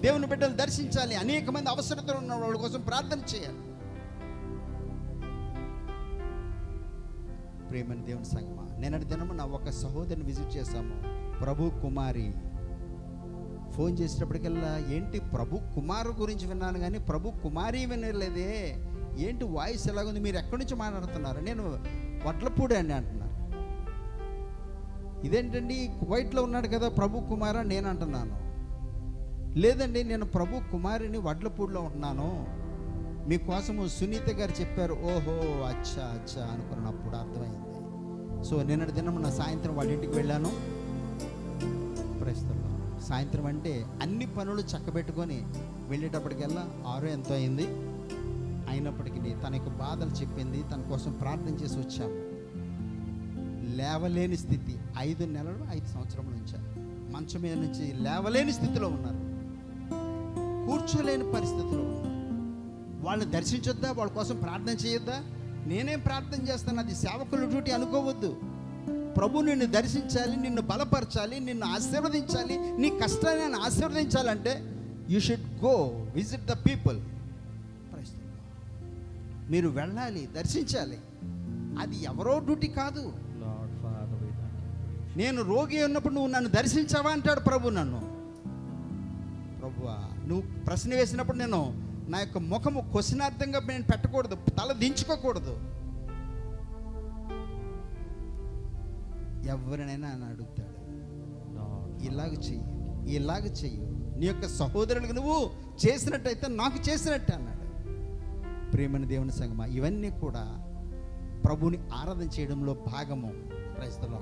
దేవుని బిడ్డలు దర్శించాలి, అనేక మంది అవసరతలు ఉన్న వాళ్ళ కోసం ప్రార్థన చేయాలి. ప్రేమని దేవుని సంగమా, నిన్నటి దినము నా ఒక సహోదరిని విజిట్ చేశాము, ప్రభు కుమారి. ఫోన్ చేసేటప్పటికల్లా ఏంటి ప్రభు కుమారు గురించి విన్నాను కానీ ప్రభు కుమారి వినలేదే, ఏంటి వాయిస్ ఎలాగుంది, మీరు ఎక్కడి నుంచి మాట్లాడుతున్నారు? నేను వడ్లపూడి అండి అంటున్నారు. ఇదేంటండి కువైట్లో ఉన్నాడు కదా ప్రభు కుమార్ అని నేను అంటున్నాను. లేదండి నేను ప్రభు కుమారిని వడ్లపూడిలో ఉంటున్నాను, మీకోసము సునీత గారు చెప్పారు. ఓహో అచ్చా అచ్చా అనుకున్నప్పుడు అర్థమైంది. సో నిన్నటి దినం నా సాయంత్రం వాళ్ళ ఇంటికి వెళ్ళాను. ప్రస్తుతం సాయంత్రం అంటే అన్ని పనులు చక్కబెట్టుకొని వెళ్ళేటప్పటికల్లా 6 ఎంతో అయింది. అయినప్పటికీ తన యొక్క బాధలు చెప్పింది, తన కోసం ప్రార్థన చేసి వచ్చాము. లేవలేని స్థితి, 5 నెలలు 5 సంవత్సరముల నుంచి మంచం మీద నుంచి లేవలేని స్థితిలో ఉన్నారు, కూర్చోలేని పరిస్థితిలో ఉన్నారు. వాళ్ళని దర్శించొద్దా, వాళ్ళ కోసం ప్రార్థన చేయొద్దా? నేనేం ప్రార్థన చేస్తాను, అది సేవకుల డ్యూటీ అనుకోవద్దు. ప్రభు నిన్ను దర్శించాలి, నిన్ను బలపరచాలి, నిన్ను ఆశీర్వదించాలి, నీ కష్టాన్ని ఆశీర్వదించాలంటే you should go visit the people. మీరు వెళ్ళాలి, దర్శించాలి. అది ఎవరో డ్యూటీ కాదు. నేను రోగి ఉన్నప్పుడు నువ్వు నన్ను దర్శించావా అంటాడు ప్రభు నన్ను. ప్రభువా, నువ్వు ప్రశ్న వేసినప్పుడు నేను నా యొక్క ముఖము క్వశ్చనార్థంగా నేను పెట్టకూడదు, తల దించుకోకూడదు. ఎవరినైనా అని అడుగుతాడు, ఇలాగ చెయ్యి, ఇలాగ చెయ్యి, నీ యొక్క సహోదరులకు నువ్వు చేసినట్టయితే నాకు చేసినట్టే అన్నాడు. ప్రేమని దేవుని సంగమా, ఇవన్నీ కూడా ప్రభుని ఆరాధన చేయడంలో భాగము. క్రైస్తవుల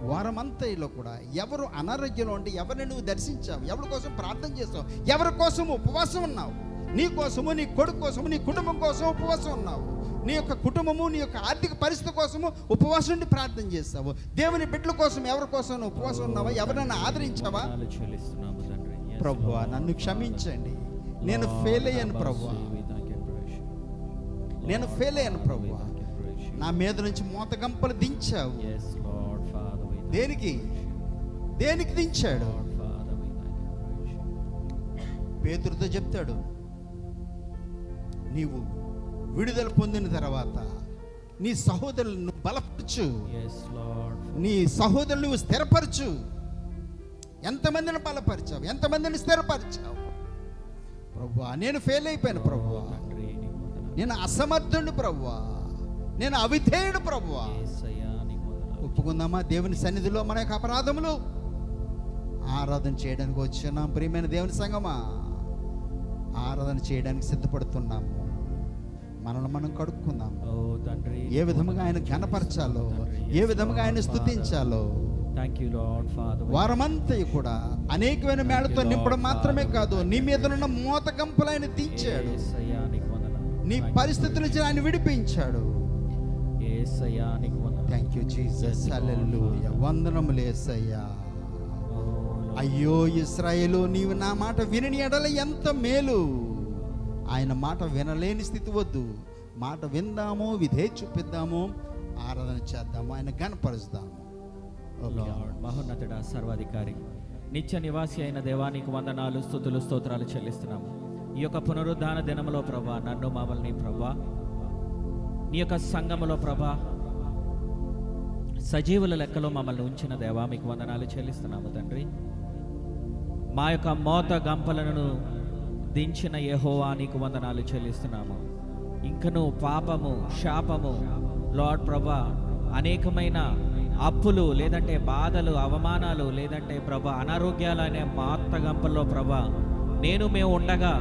వారమంతలో కూడా ఎవరు అనారోగ్యంలో ఉంటే ఎవరిని నువ్వు దర్శించావు, ఎవరి కోసం ప్రార్థన చేస్తావు, ఎవరి కోసం ఉపవాసం ఉన్నావు, నీ కోసము, నీ కొడుకు కోసము, నీ కుటుంబం కోసం ఉపవాసం ఉన్నావు, నీ యొక్క కుటుంబము, నీ యొక్క ఆర్థిక పరిస్థితి కోసము ఉపవాసం ఉండి ప్రార్థన చేస్తావు, దేవుని బిడ్డల కోసం ఎవరి కోసం ఉపవాసం ఉన్నావా, ఎవరైనా ఆదరించావా? ప్రభువా నన్ను క్షమించండి, నేను ఫెయిల్ అయ్యాను ప్రభువా, నేను ఫెయిల్ అయ్యాను ప్రభువా, నా మీద నుంచి మోతగంపలు దించావు. దేనికి దేనికి దించాడు? పేతురుతో చెప్తాడు, నీవు విడుదల పొందిన తర్వాత నీ సహోదరులను బలపరచు, నీ సహోదరులు నువ్వు స్థిరపరచు. ఎంతమందిని బలపరిచావు, ఎంతమందిని స్థిరపరిచావు? ప్రభువా నేను ఫెయిల్ అయిపోయాను ప్రభువా, నేను అసమర్థుడు ప్రభువా, నేను అవిధేయుడు ప్రభువా. ఒప్పుకుందామా దేవుని సన్నిధిలో మన యొక్క అపరాధములు? ఆరాధన చేయడానికి వచ్చినాం ప్రియమైన దేవుని సంగమా, ఆరాధన చేయడానికి సిద్ధపడుతున్నాము. మనల్ని మనం కడుక్కుందాం. ఏ విధముగా ఆయన ఘనపరచాలో, ఏ విధముగా ఆయన స్తుతించాలో. వారమంతా కూడా అనేకమైన మేడతో నింపడం మాత్రమే కాదు, నీ మీద ఉన్న మోతగంపులు ఆయన తీర్చాడు, నీ పరిస్థితి నుంచి ఆయన విడిపించాడు. థ్యాంక్ యూ జీసస్, హల్లెలూయా, వందనములు యేసయ్యా. అయ్యో ఇశ్రాయేలు, నీవు నా మాట వినని ఎడల ఎంత మేలు. ఆయన మాట వినలేని స్థితి వద్దు, మాట విందాము, విధే చూపిద్దాము, ఆరాధన చేద్దాము, ఆయన గణపరుస్తాము. మహోన్నతుడ, సర్వాధికారి, నిత్య నివాసి అయిన దేవానికి వందనాలు, స్తుతులు, స్తోత్రాలు చెల్లిస్తున్నాము. ఈ యొక్క పునరుద్ధాన దినములో ప్రభా, నన్ను మమ్మల్ని ప్రభా, నీ యొక్క సంఘములో ప్రభా, సజీవుల లెక్కలో మమ్మల్ని ఉంచిన దేవా మీకు వందనాలు చెల్లిస్తున్నాము తండ్రి. మా యొక్క మోత గంపలను దించిన యెహోవా నీకు వందనాలు చెల్లిస్తున్నాము. ఇంకను పాపము, శాపము, లార్డ్ ప్రభా, అనేకమైన అప్పులు, లేదంటే బాధలు, అవమానాలు, లేదంటే ప్రభా అనారోగ్యాలు అనే మోత గంపల్లో ప్రభా మేము ఉండగా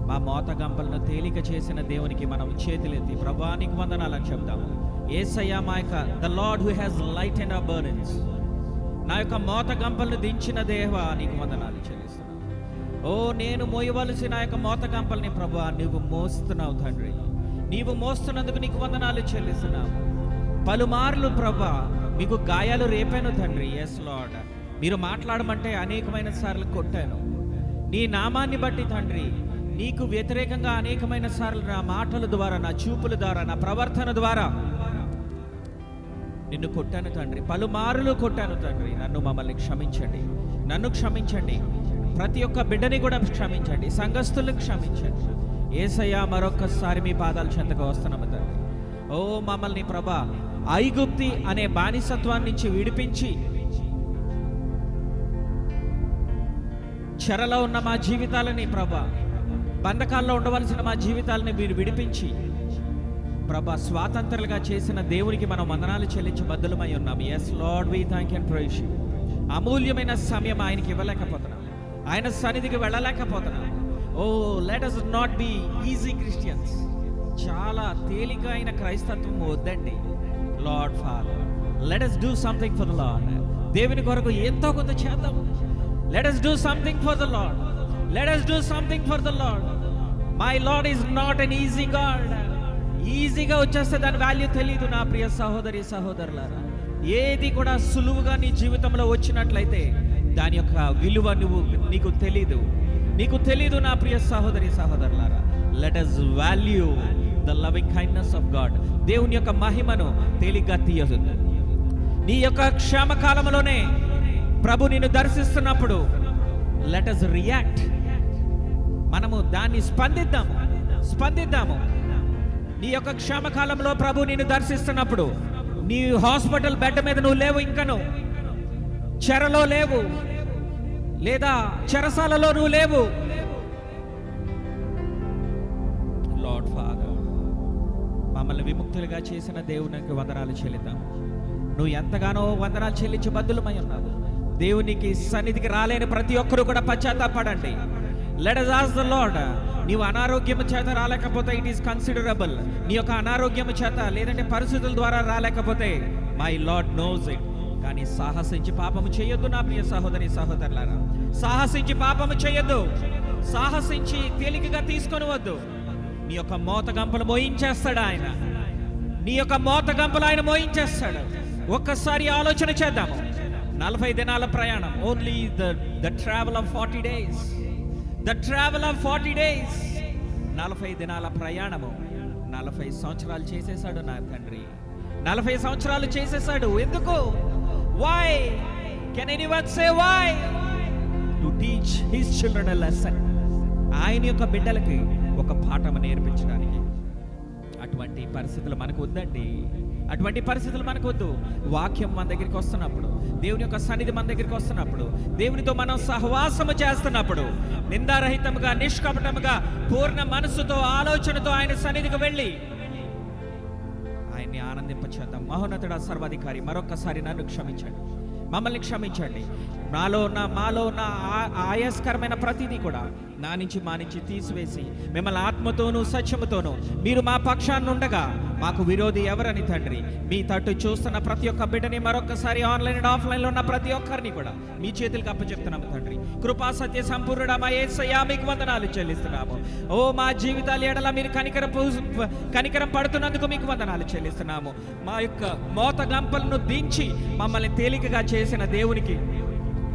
మా మోత గంపలను తేలిక చేసిన దేవునికి మనం చేతులెత్తి ప్రభా నీకు వందనాలని చెప్తాము. యేసయ్యా, మా యొక్క the lord who has lightened our burdens, నా యొక్క మోత గంపలను దించిన దేవా నీకు వందనాలు చెల్లిస్తున్నాను. ఓ నేను మోయవలసిన నా యొక్క మోత గంపల్ని ప్రభా నువ్వు మోస్తున్నావు తండ్రి, నీవు మోస్తున్నందుకు నీకు వందనాలు చెల్లిస్తున్నావు. పలుమార్లు ప్రభా మీకు గాయాలు రేపాను తండ్రి. ఎస్ లార్డ్, మీరు మాట్లాడమంటే అనేకమైన సార్లు కొట్టాను. నీ నామాన్ని బట్టి తండ్రి నీకు వ్యతిరేకంగా అనేకమైన సార్లు నా మాటల ద్వారా, నా చూపుల ద్వారా, నా ప్రవర్తన ద్వారా నిన్ను కొట్టాను తండ్రి. పలుమారులు కొట్టాను తండ్రి. మమ్మల్ని క్షమించండి, నన్ను క్షమించండి, ప్రతి ఒక్క బిడ్డని కూడా క్షమించండి, సంఘస్థులను క్షమించండి. యేసయ్యా, మరొక్కసారి మీ పాదాల చెంతకు వస్తున్నాము తండ్రి. ఓ మమ్మల్ని ప్రభా ఐగుప్తి అనే బానిసత్వాన్ని నుంచి విడిపించి చెరలో ఉన్న మా జీవితాలని ప్రభా, బంధకాల్లో ఉండవలసిన మా జీవితాలని మీరు విడిపించి ప్రభా స్వాతంత్రులుగా చేసిన దేవునికి మనం వందనాలు చెల్లించి బద్దులమై ఉన్నాం. Yes lord, we thank and praise you. అమూల్యమైన సమయం ఆయనకి ఇవ్వలేకపోతున్నాం, ఆయన సన్నిధికి వెళ్ళలేకపోతున్నాం. Oh let us not be easy Christians. చాలా తేలికైన క్రైస్తత్వం వద్దండి. Lord father, let us do something for the lord. దేవుని కొరకు ఎంతో కొంత చేద్దాం. Let us do something for the lord. Let us do something for the lord. My lord is not an easy god. ఈజీగా వచ్చేస్తే దాని వాల్యూ తెలియదు నా ప్రియ సహోదరి సహోదరులారా. ఏది కూడా సులువుగా నీ జీవితంలో వచ్చినట్లయితే దాని యొక్క విలువ నీకు తెలీదు నా ప్రియ సహోదరి సహోదరులారా. Let us value the loving kindness of god. దేవుని యొక్క మహిమను తేలిగ్గా తీయదు. నీ యొక్క క్షేమకాలంలోనే ప్రభు నిన్ను దర్శిస్తున్నప్పుడు లెట్ us రియాక్ట్. మనము దాన్ని స్పందిద్దాము. నీ యొక్క క్షేమకాలంలో ప్రభు నిన్ను దర్శిస్తున్నప్పుడు నీ హాస్పిటల్ బెడ్ మీద నువ్వు లేవు, ఇంకను చెరలో లేవు, లేదా చెరసాలలో నువ్వు లేవు. లార్డ్ ఫాదర్, మమ్మల్ని విముక్తులుగా చేసిన దేవునికి వందనాలు చెల్లిద్దాం. నువ్వు ఎంతగానో వందనాలు చెల్లించి బద్దులమై ఉన్నావు. దేవునికి సన్నిధికి రాలేని ప్రతి ఒక్కరూ కూడా పశ్చాత్తాపడండి. Let us ask the Lord. నీవు అనారోగ్యం చేత రాలేకపోతే ఇట్ ఈస్ కన్సిడరబుల్. నీ యొక్క అనారోగ్యం చేత లేదంటే పరిస్థితుల ద్వారా రాలేకపోతే మై లార్డ్ నోస్ ఇట్. కానీ సాహసించి పాపము చేయొద్దు నా ప్రియ సహోదరి సహోదరులారా. సాహసించి పాపము చేయొద్దు. సాహసించి తేలికగా తీసుకొని వద్దు. నీ యొక్క మోతగంపలు మోయించేస్తాడు ఆయన. నీ యొక్క మోతగంపలు ఆయన మోయించేస్తాడు. ఒక్కసారి ఆలోచన చేద్దాము. 40 దినాల ప్రయాణం. Only the travel of 40 days. The travel of 40 days. 40 దినాల ప్రయాణము 40 సంవత్సరాలు చేసేశాడు నా తండ్రి. 40 సంవత్సరాలు చేసేశాడు. ఎందుకు? Why? Can anyone say why? To teach his children a lesson. ఆయన యొక్క బిడ్డలకి ఒక పాఠం నేర్పించడానికి. అటువంటి పరిస్థితులు మనకు వద్దండి. అటువంటి పరిస్థితులు మనకు వద్దు. వాక్యం మన దగ్గరికి వస్తున్నప్పుడు, దేవుని యొక్క సన్నిధి మన దగ్గరికి వస్తున్నప్పుడు, దేవునితో మనం సహవాసము చేస్తున్నప్పుడు నిందారహితముగా, నిష్కపటముగా, పూర్ణ మనస్సుతో, ఆలోచనతో ఆయన సన్నిధికి వెళ్ళి ఆయన్ని ఆనందింపచేద్దాం. మహోన్నతుడా, సర్వాధికారి, మరొక్కసారి నన్ను క్షమించండి, మమ్మల్ని క్షమించండి. మాలో ఉన్న ఆయాస్కరమైన ప్రతిదీ కూడా నా నుంచి మా నుంచి తీసివేసి మిమ్మల్ని ఆత్మతోనూ సత్యముతోనూ మీరు మా పక్షాన్ని ఉండగా మాకు విరోధి ఎవరని తండ్రి మీ తట్టు చూస్తున్న ప్రతి ఒక్క బిడ్డని, మరొకసారి ఆన్లైన్ అండ్ ఆఫ్లైన్లో ఉన్న ప్రతి ఒక్కరిని కూడా మీ చేతులకు అప్పచెప్తున్నాము తండ్రి. కృపా సత్య సంపూర్ణుడా మా యేసయ్యా, మీకు వందనాలు చెల్లిస్తున్నాము. ఓ మా జీవితాల ఎడల మీరు కనికరం పడుతున్నందుకు మీకు వందనాలు చెల్లిస్తున్నాము. మా యొక్క మోత గంపలను దించి మమ్మల్ని తేలికగా చేసిన దేవునికి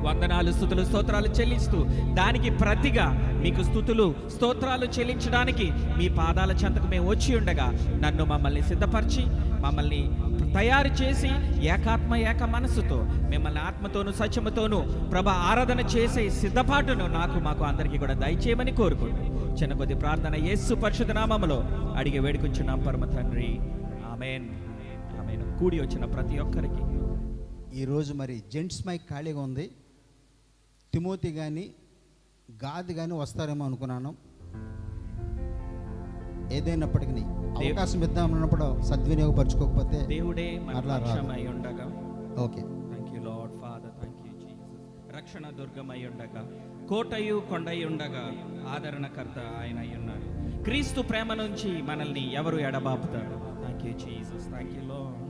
వందనాలు, స్తుతులు, స్తోత్రాలు చెల్లిస్తూ దానికి ప్రతిగా మీకు స్తుతులు స్తోత్రాలు చెల్లించడానికి మీ పాదాల చెంతకు మేము వచ్చి ఉండగా మమ్మల్ని సిద్ధపరిచి మమ్మల్ని తయారు చేసి ఏకాత్మ ఏక మనస్సుతో మిమ్మల్ని ఆత్మతోనూ సత్యముతోనూ ఆరాధన చేసే సిద్ధపాటును మాకు అందరికీ కూడా దయచేయమని కోరుకుంటూ చిన్న కొద్ది ప్రార్థన యేసు పరిశుద్ధ నామములో అడిగి వేడుకొంచున్నాం పరమ తండ్రి. ఆమేన్, ఆమేన్. కూడి వచ్చిన ప్రతి ఒక్కరికి ఈరోజు మరి జెంట్స్ మైక్ ఖాళీగా ఉంది. తిమోతి కానీ గాది కానీ వస్తారేమో అనుకున్నాను. ఏదైనప్పటికీ అవకాశం ఇద్దామన్నప్పుడు సద్వినియోగపరచుకోకపోతే దేవుడే రక్షమై ఉండగా. Okay, thank you lord father, thank you Jesus. రక్షణ దుర్గమై ఉండగా, కోటయు కొండై ఉండగా ఆదరణకర్త ఆయన అయి ఉన్నారు. క్రీస్తు ప్రేమ నుంచి మనల్ని ఎవరు ఎడబాపుతారు? Thank you Jesus, thank you lord.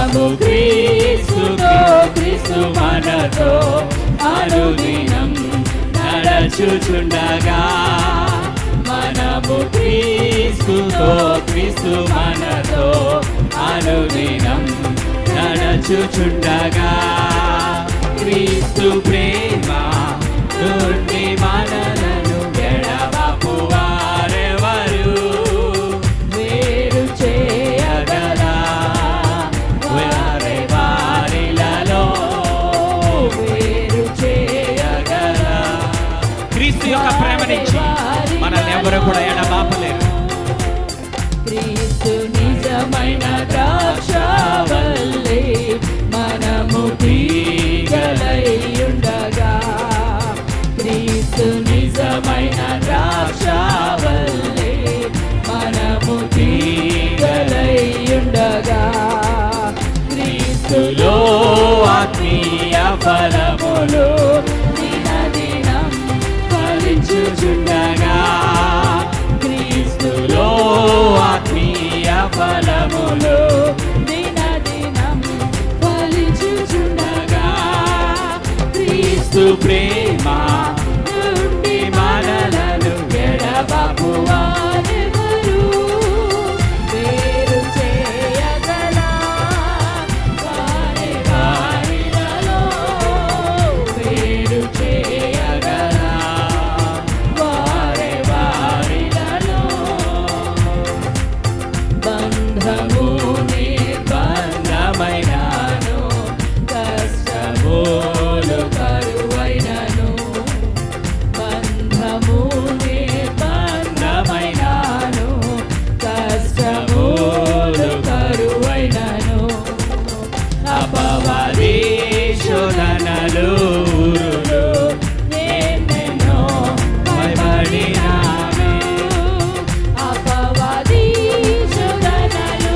మనము క్రీస్తుతో క్రీస్తు మనతో అనుదినం నడచుచుండగా మనము క్రీస్తుతో క్రీస్తు మనతో అనుదినం నడచుచుండగా క్రీస్తు ప్రేమ నుండి మనలను ఎడబాపు వారెవరు వేరు చేయగలరా వారి వారిలలో వేరు చేయగలరా క్రీస్తు యొక్క ప్రేమ నుంచి మనల్ని ఎవరు కూడా ఎడబాపలేరు. క్రీస్తు నిజమైన ద్రాక్షావల్లి మనము తీగలైయుండగా క్రీస్తు నిజమైన ద్రాక్షావల్లి మనము తీగలైయుండగా క్రీస్తులో ఆత్మీయ ఫలములు దినదినం ఫలించుచుండగా క్రీస్తులో ఆత్మీయ ఫలములు దినదినం ఫలించుచుండగా క్రీస్తు ప్రేమ నుండి మనలను ఎడబాపు వారెవరు వేరు చేయగలరా వారి వారిలలో వేరు చేయగలరా వారి వారిలలో బంధము నిర్బంధమైనను కష్టములు కరువైనను బంధము నిర్బంధమైనను కష్టములు కరువైనను అపవాది శోధనలు ఎన్నెన్నో భయపడినామే అపవాది శోధనలు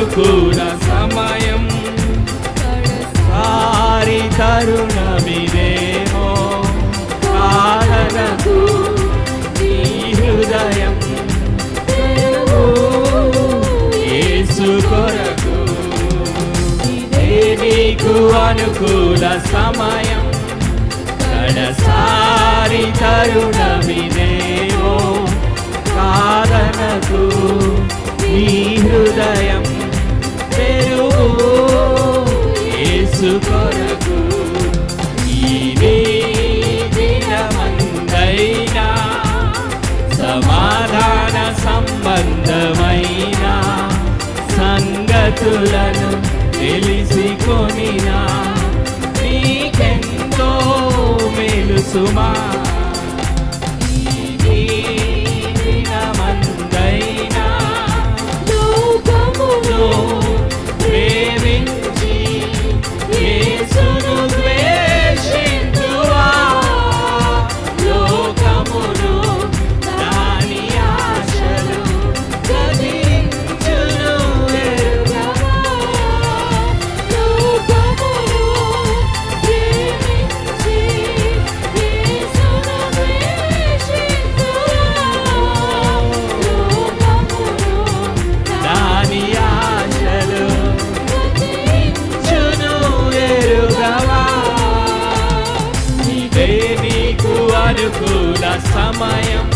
అనుకూల సమయం సారి తరుణమిదేమో కారణకు నీ హృదయం యేసు కొరకు ఇదే నీకు అనుకూల సమయం కడసారి తరుణమిదేమో కారణకు నీ హృదయం తెరువు యేసు కొరకు ఈ దినమందైనా సమాధాన సంబంధమైన సంగతులను తెలిసికొనినా నీకెంతో మేలు సుమా ఈ దినమందైనా లోకములో ప్రేమించి యేసును ద్వేషించువా లోకమును దాని ఆశలు గతించును ఎరుగవా లోకమును ప్రేమించి యేసును ద్వేషించువా లోకమును దాని ఆశలు చును ఎరుగవా ఇదే నీకు అనుకూల సమయం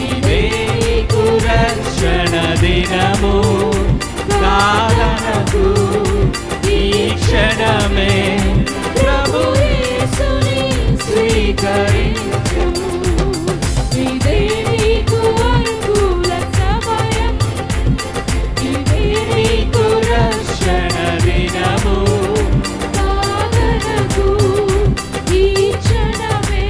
ఇదే నీకు రక్షణ దినము కారణకు ఈ క్షణమే ప్రభు యేసుని స్వీకరించుము ఇదే నీకు అనుకూల సమయం ఇదే నీకు రక్షణ దినము కారణకు ఈ క్షణమే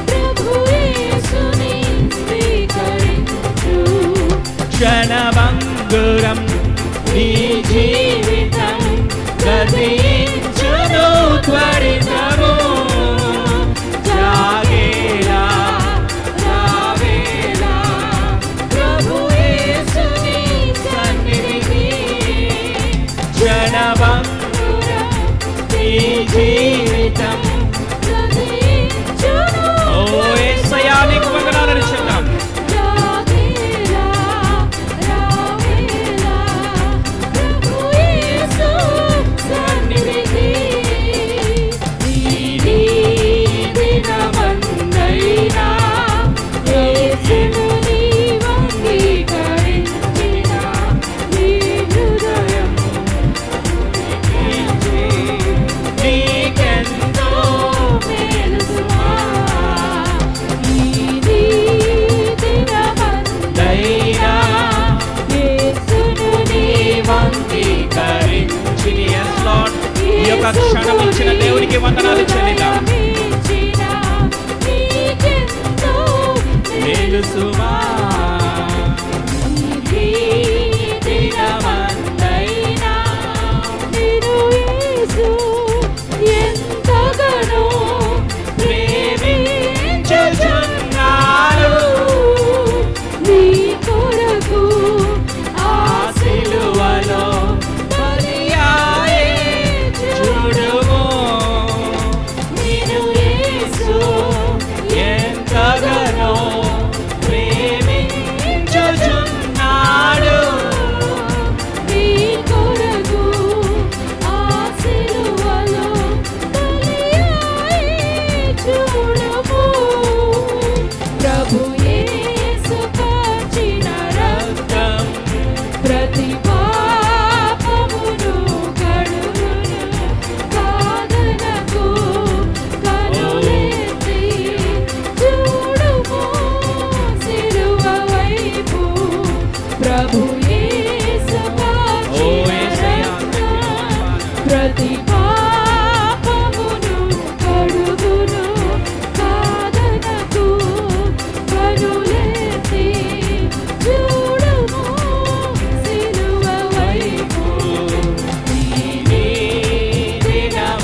ప్రభు యేసుని స్వీకరించు క్షణభంగురం నీ జీవితం గతించును త్వరితము జాగేలా రావేలా ప్రభు యేసుని సన్నిధికి క్షణభంగురం నీ జీవితం ఓ యేసయ్యా నీకు వందనాలను చెల్లిద్దాం సన్నిధికి ఈ దినమందైనా యేసును నీవు అంగీకరించిన నీ హృదయం నీకెంతో మేలు సుమా ఈ దినమందైనా యేసును నీవు అంగీకరించి yes Lord ఈ యొక్క క్షణం ఇచ్చిన దేవునికి వందనాలు చెల్లిద్దాం మేలు సుమా ఈ దినమందైనా నిన్ను యేసు ఎంతగానో ప్రేమించుచున్నాడు నీ కొరకు ఆ సిలువలో బలియాయే చూడుము నిన్ను యేసు ఎంతగానో ప్రేమించుచున్నాడు నీ కొరకు ఆ సిలువలో బలియాయే చూడుము ప్రభు యేసు కార్చిన రక్తం ప్రతి పాపమును కడుగును కాదనకు కనులెత్తి చూడుము సిలువ వైపు ప్రభు యేసు కార్చిన రక్తం ప్రతి పాపమును కడుగును కాదనకు కనులెత్తి చూడుము సిలువ వైపు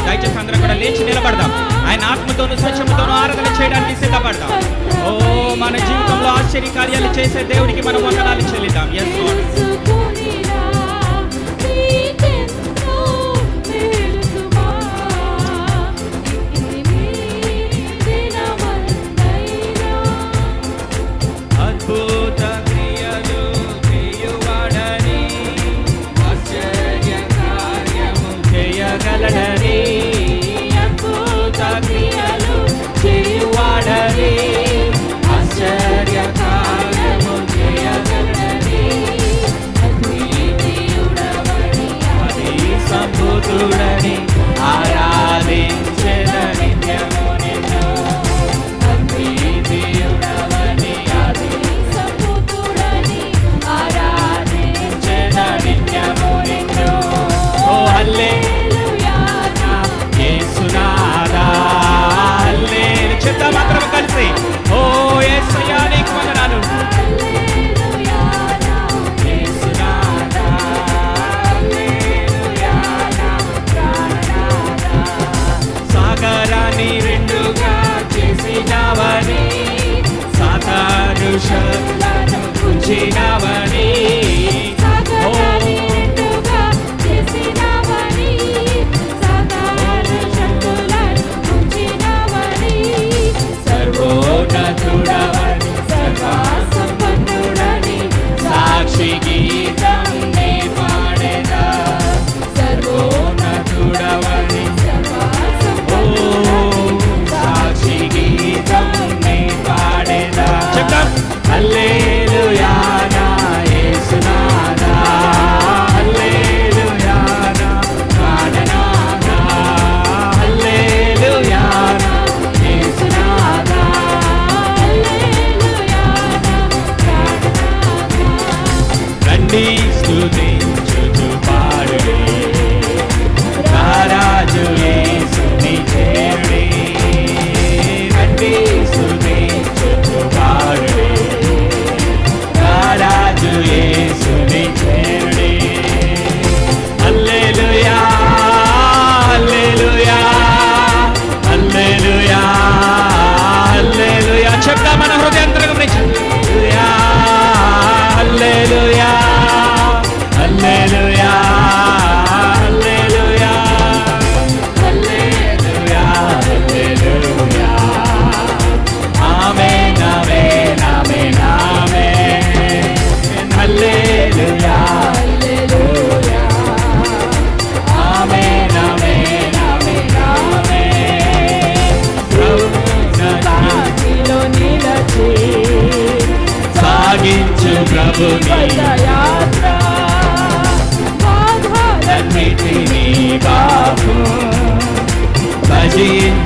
దయచేసి అందరం కూడా లేచి నిలబడదాం ఆయన ఆత్మతోను సత్యముతోను ఆరాధన చేయడానికి సిద్ధపడదాం ఓ మన జీవితంలో ఆశ్చర్య కార్యాలు చేసే దేవునికి మనం వందనాలు చెల్లిద్దాం yes Lord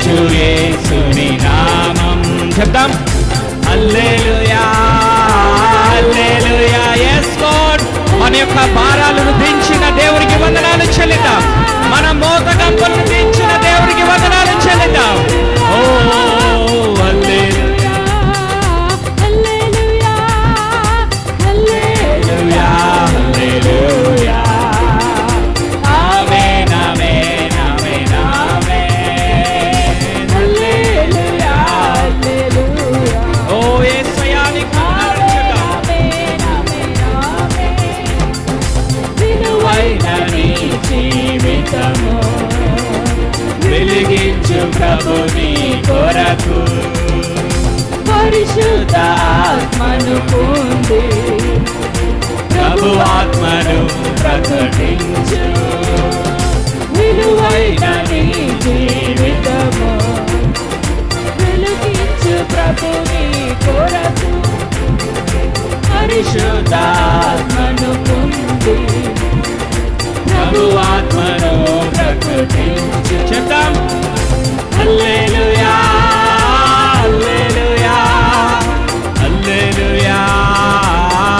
వెలిగించు యేసుని నామం. చెప్తాం హల్లెలూయా హల్లెలూయా. yes lord. మన యొక్క భారాలను దించిన దేవునికి వందనాలు చెల్లిద్దాం. మన మోత గంపలను దించిన దేవునికి వందనాలు చెల్లిద్దాం. ఓ హల్లెలూయా హల్లెలూయా హల్లెలూయా. ఆమేన్ ఆమేన్ ఆమేన్ ఆమేన్. హల్లెలూయా హల్లెలూయా. ఓ యేసయ్యా నీకు వందనాలు చెల్లిద్దాం. విలువైన నీ జీవితము వెలిగించు ప్రభు నీ కొరకు. పరిశుద్ధ ఆత్మను పొంది ప్రభు ఆత్మను ప్రకటించు. విలువైన నీ జీవితము వెలిగించు ప్రభు నీ కొరకు. పరిశుద్ధ ఆత్మను పొంది ప్రభు ఆత్మను ప్రకటించు. చెప్తాం హల్లెలూయా హల్లెలూయా హల్లెలూయా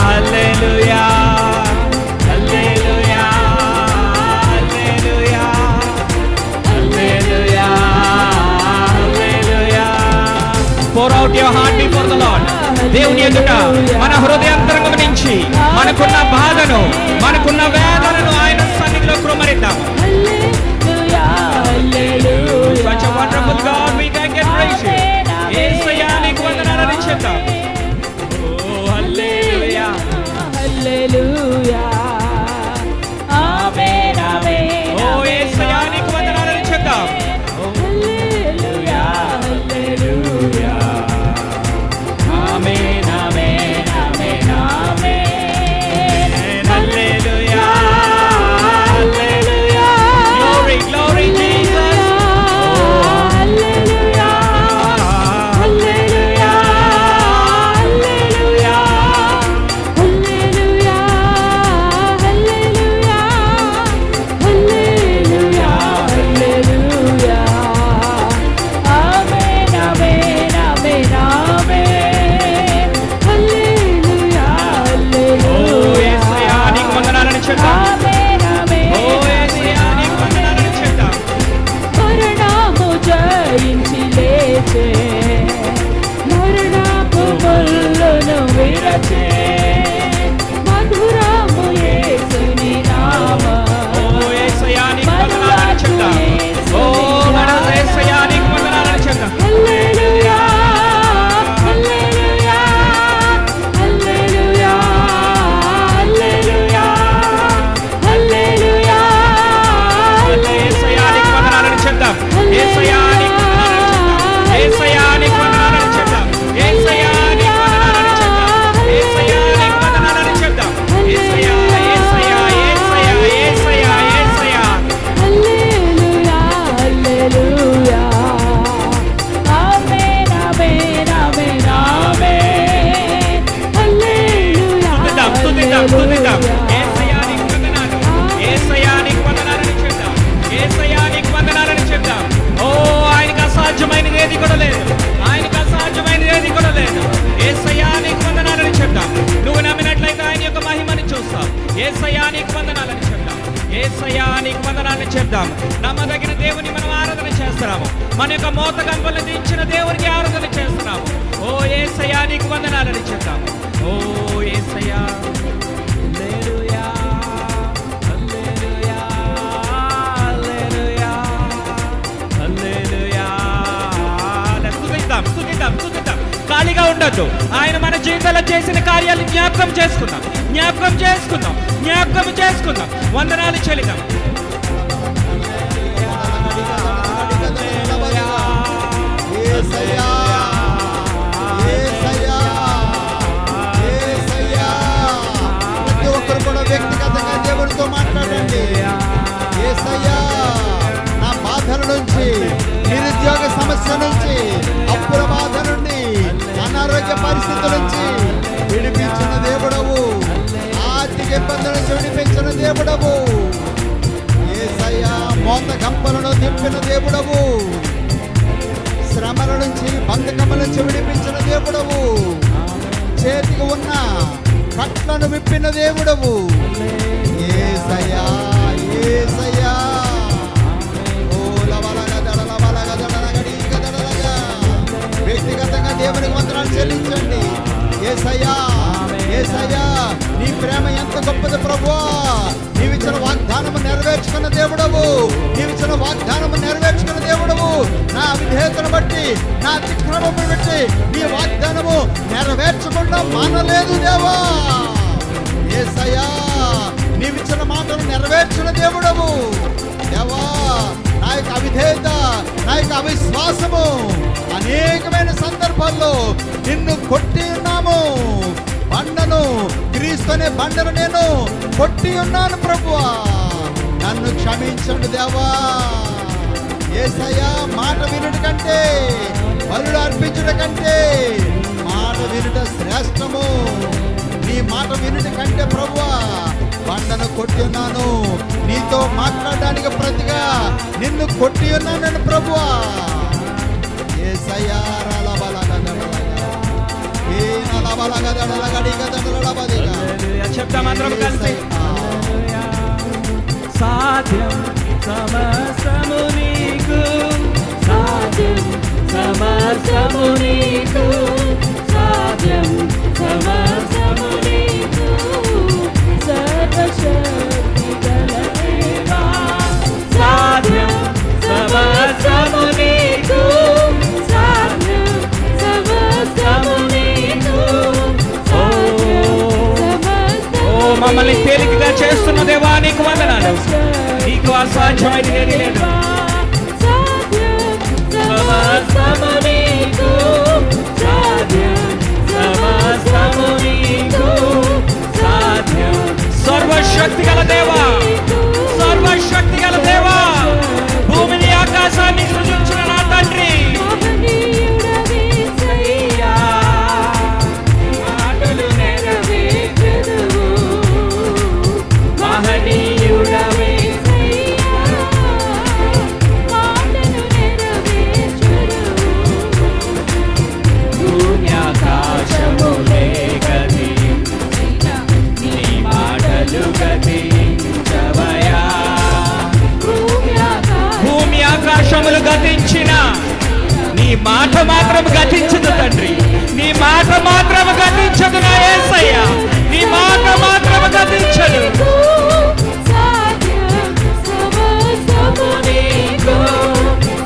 హల్లెలూయా హల్లెలూయా హల్లెలూయా హల్లెలూయా హల్లెలూయా. Pour out your heart before the Lord. దేవుని ఎదుట మన హృదయాంతరంగం నుంచి మనకున్న బాధను మనకున్న వేదనను ఆయన సన్నిధిలో కృమరిద్దాం. Such a wonderful God, we can get praise you. యేసయ్యా నీకు వందనాలని చెప్తాం. Oh hallelujah హల్లెలూయా. ఆమేన్ ఆమేన్. Oh యేసయ్యా నీకు వందనాలని చెప్తాం. హల్లెలూయా హల్లెలూయా. ఆమేన్ ఆమేన్ ఆమేన్ ఆమేన్. హల్లెలూయా హల్లెలూయా. Glory glory Jesus. హల్లెలూయా హల్లెలూయా హల్లెలూయా. హల్లెలూయా హల్లెలూయా హల్లెలూయా హల్లెలూయా. ఆమేన్ ఆమేన్ ఆమేన్ ఆమేన్. హల్లెలూయా Oh యేసయ్యా నీకు వందనాలని చెప్తాం. ఆమేన్ ఆమేన్. Oh యేసయ్యా నీకు వందనాలని చెప్తాం. మరణము జయించి లేచే మరణపు ముళ్ళును విరచే మధురము యేసుని నామం. Oh యేసయ్యా నీకు వందనాలని చెప్తాం. Oh మన యేసయ్యా నీకు వందనాలని చెప్తాం. హల్లెలూయా హల్లెలూయా హల్లెలూయా హల్లెలూయా హల్లెలూయా. యేసయ్యా నీకు వందనాలని చెప్తాం. యేసయ్యా నీకు వందనాలని చెప్తాం. యేసయ్యా నీకు వందనాలని చెప్తాం. యేసయ్యా నీకు వందనాలని చెప్తాం. యేసయ్యా నీకు వందనాలని చెప్తాం. యేసయ్యా యేసయ్యా యేసయ్యా యేసయ్యా యేసయ్యా. హల్లెలూయా హల్లెలూయా. ఆమేన్ ఆమేన్ ఆమేన్ ఆమేన్. హల్లెలూయా స్తుతిద్దాం స్తుతిద్దాం స్తుతిద్దాం. హల్లెలూయా. యేసయ్యా నీకు వందనాలు. యేసయ్యా నీకు వందనాలని చెప్తాం. యేసయ్యా నీకు వందనాలని చెప్తాం. ఓ ఆయనకు అసాధ్యమైనది ఏది కూడా లేదు. ఆయనకు అసాధ్యమైనది ఏది కూడా లేదు. యేసయ్యా నీకు వందనాలని చెప్తాం. నువ్వు నమ్మినట్లయితే ఆయన యొక్క మహిమని చూస్తావు. యేసయ్యా నీకు వందనాలని చెప్తాం. యేసయ్యా నీకు వందనాలని చెప్తాం. నమ్మదగిన దేవుని మనం ఆరాధన చేస్తున్నాము. మన యొక్క మోత గంపలను దించిన దేవునికి ఆరాధన చేస్తున్నాము. ఓ యేసయ్యా నీకు వందనాలని చెప్తాం. ఓ యేసయ్యా హల్లెలూయా హల్లెలూయా హల్లెలూయా హల్లెలూయా. స్తుతిద్దాం స్తుతిద్దాం స్తుతిద్దాం. ఖాళీగా ఉండొద్దు. ఆయన మన జీవితంలో చేసిన కార్యాలు జ్ఞాపకం చేసుకుందాం జ్ఞాపకం చేసుకుందాం జ్ఞాపకం చేసుకుందాం. వందనాలు చెల్లిద్దాం. యేసయ్యా యేసయ్యా యేసయ్యా. ప్రతి ఒక్కరు కూడా వ్యక్తిగతంగా దేవుడితో మాట్లాడండి. యేసయ్యా నా బాధల నుంచి, నిరుద్యోగ సమస్య నుంచి, అప్పుల బాధ నుండి, అనారోగ్య పరిస్థితుల నుంచి విడిపించిన దేవుడవు. ఆర్థిక ఇబ్బందుల నుంచి విడిపించిన దేవుడవు. యేసయ్యా మోత గంపలను దింపిన దేవుడవు. శ్రమల నుంచి బంధకముల నుంచి విడిపించిన దేవుడవు, చేతికి ఉన్న కట్లను విప్పిన దేవుడవు. యేసయ్యా యేసయ్యా. ఓ లవలగ దడలవలగ దడలగడీగ దడలగ. వ్యక్తిగతంగా దేవునికి వందనాలు చెల్లించండి. యేసయ్యా యేసయ్యా, నీ ప్రేమ ఎంత గొప్పది ప్రభువా. నీవిచ్చిన వాగ్దానము నెరవేర్చుకున్న దేవుడవు, నీవిచ్చిన వాగ్దానము నెరవేర్చుకున్న దేవుడవు. నా విధేయతను బట్టి, నా అతిక్రమము బట్టి నీ వాగ్దానము నెరవేర్చకుండా మానలేదు దేవా. యేసయ్యా, నీవిచ్చిన మాటను నెరవేర్చిన దేవుడవు దేవా. నా యొక్క అవిధేయత, నా యొక్క అవిశ్వాసము అనేకమైన సందర్భాల్లో నిన్ను కొట్టి ఉన్నాము. బండను, క్రీస్తు అనే బండను నేను కొట్టి ఉన్నాను ప్రభువా. నన్ను క్షమించండి దేవా. యేసయ్యా, మాట వినుట కంటే, బలులు అర్పించుట కంటే మాట వినుట శ్రేష్టము. నీ మాట వినుట కంటే ప్రభువా బండను కొట్టి ఉన్నాను. నీతో మాట్లాడడానికి ప్రతిగా నిన్ను కొట్టి ఉన్నాను ప్రభువా. యేసయ్యా, చెప్తాం అందరం కలిసి. సాధ్యం సమస్తము నీకు, సాధ్యం సమస్తము నీకు, సాధ్యం సమస్తము నీకు, సర్వశక్తి గల దేవా. సాధ్యం సమస్తము నీకు, సాధ్యం సమస్తము నీకు, ఓ మమ్మల్ని తేలికగా చేస్తున్న దేవా నీకు వందనాలు. నీకు అసాధ్యమైనది ఏదీ లేదు. సమస్తము నీకు, సాధ్యం సమస్తము నీకు, సాధ్యం. సర్వశక్తి గల దేవా, సర్వశక్తి గల దేవా, భూమిని ఆకాశాన్ని సృజించిన నా తండ్రి, మహనీయుడవేసయ్యా, మాటలు నెరవేర్చెదవు. మహనీయుడవేసయ్యా, మాటలు నెరవేర్చెదవు. భూమి ఆకాశములే గతించిన నీ మాటలు గతించవయా. భూమి ఆకాశములు గతించిన నీ మాట మాత్రం గతించదు తండ్రి. నీ మాట మాత్రం గతించదు నా యేసయ్యా. నీ మాట మాత్రం గతించదు. సాధ్యం సమస్తము నీకు,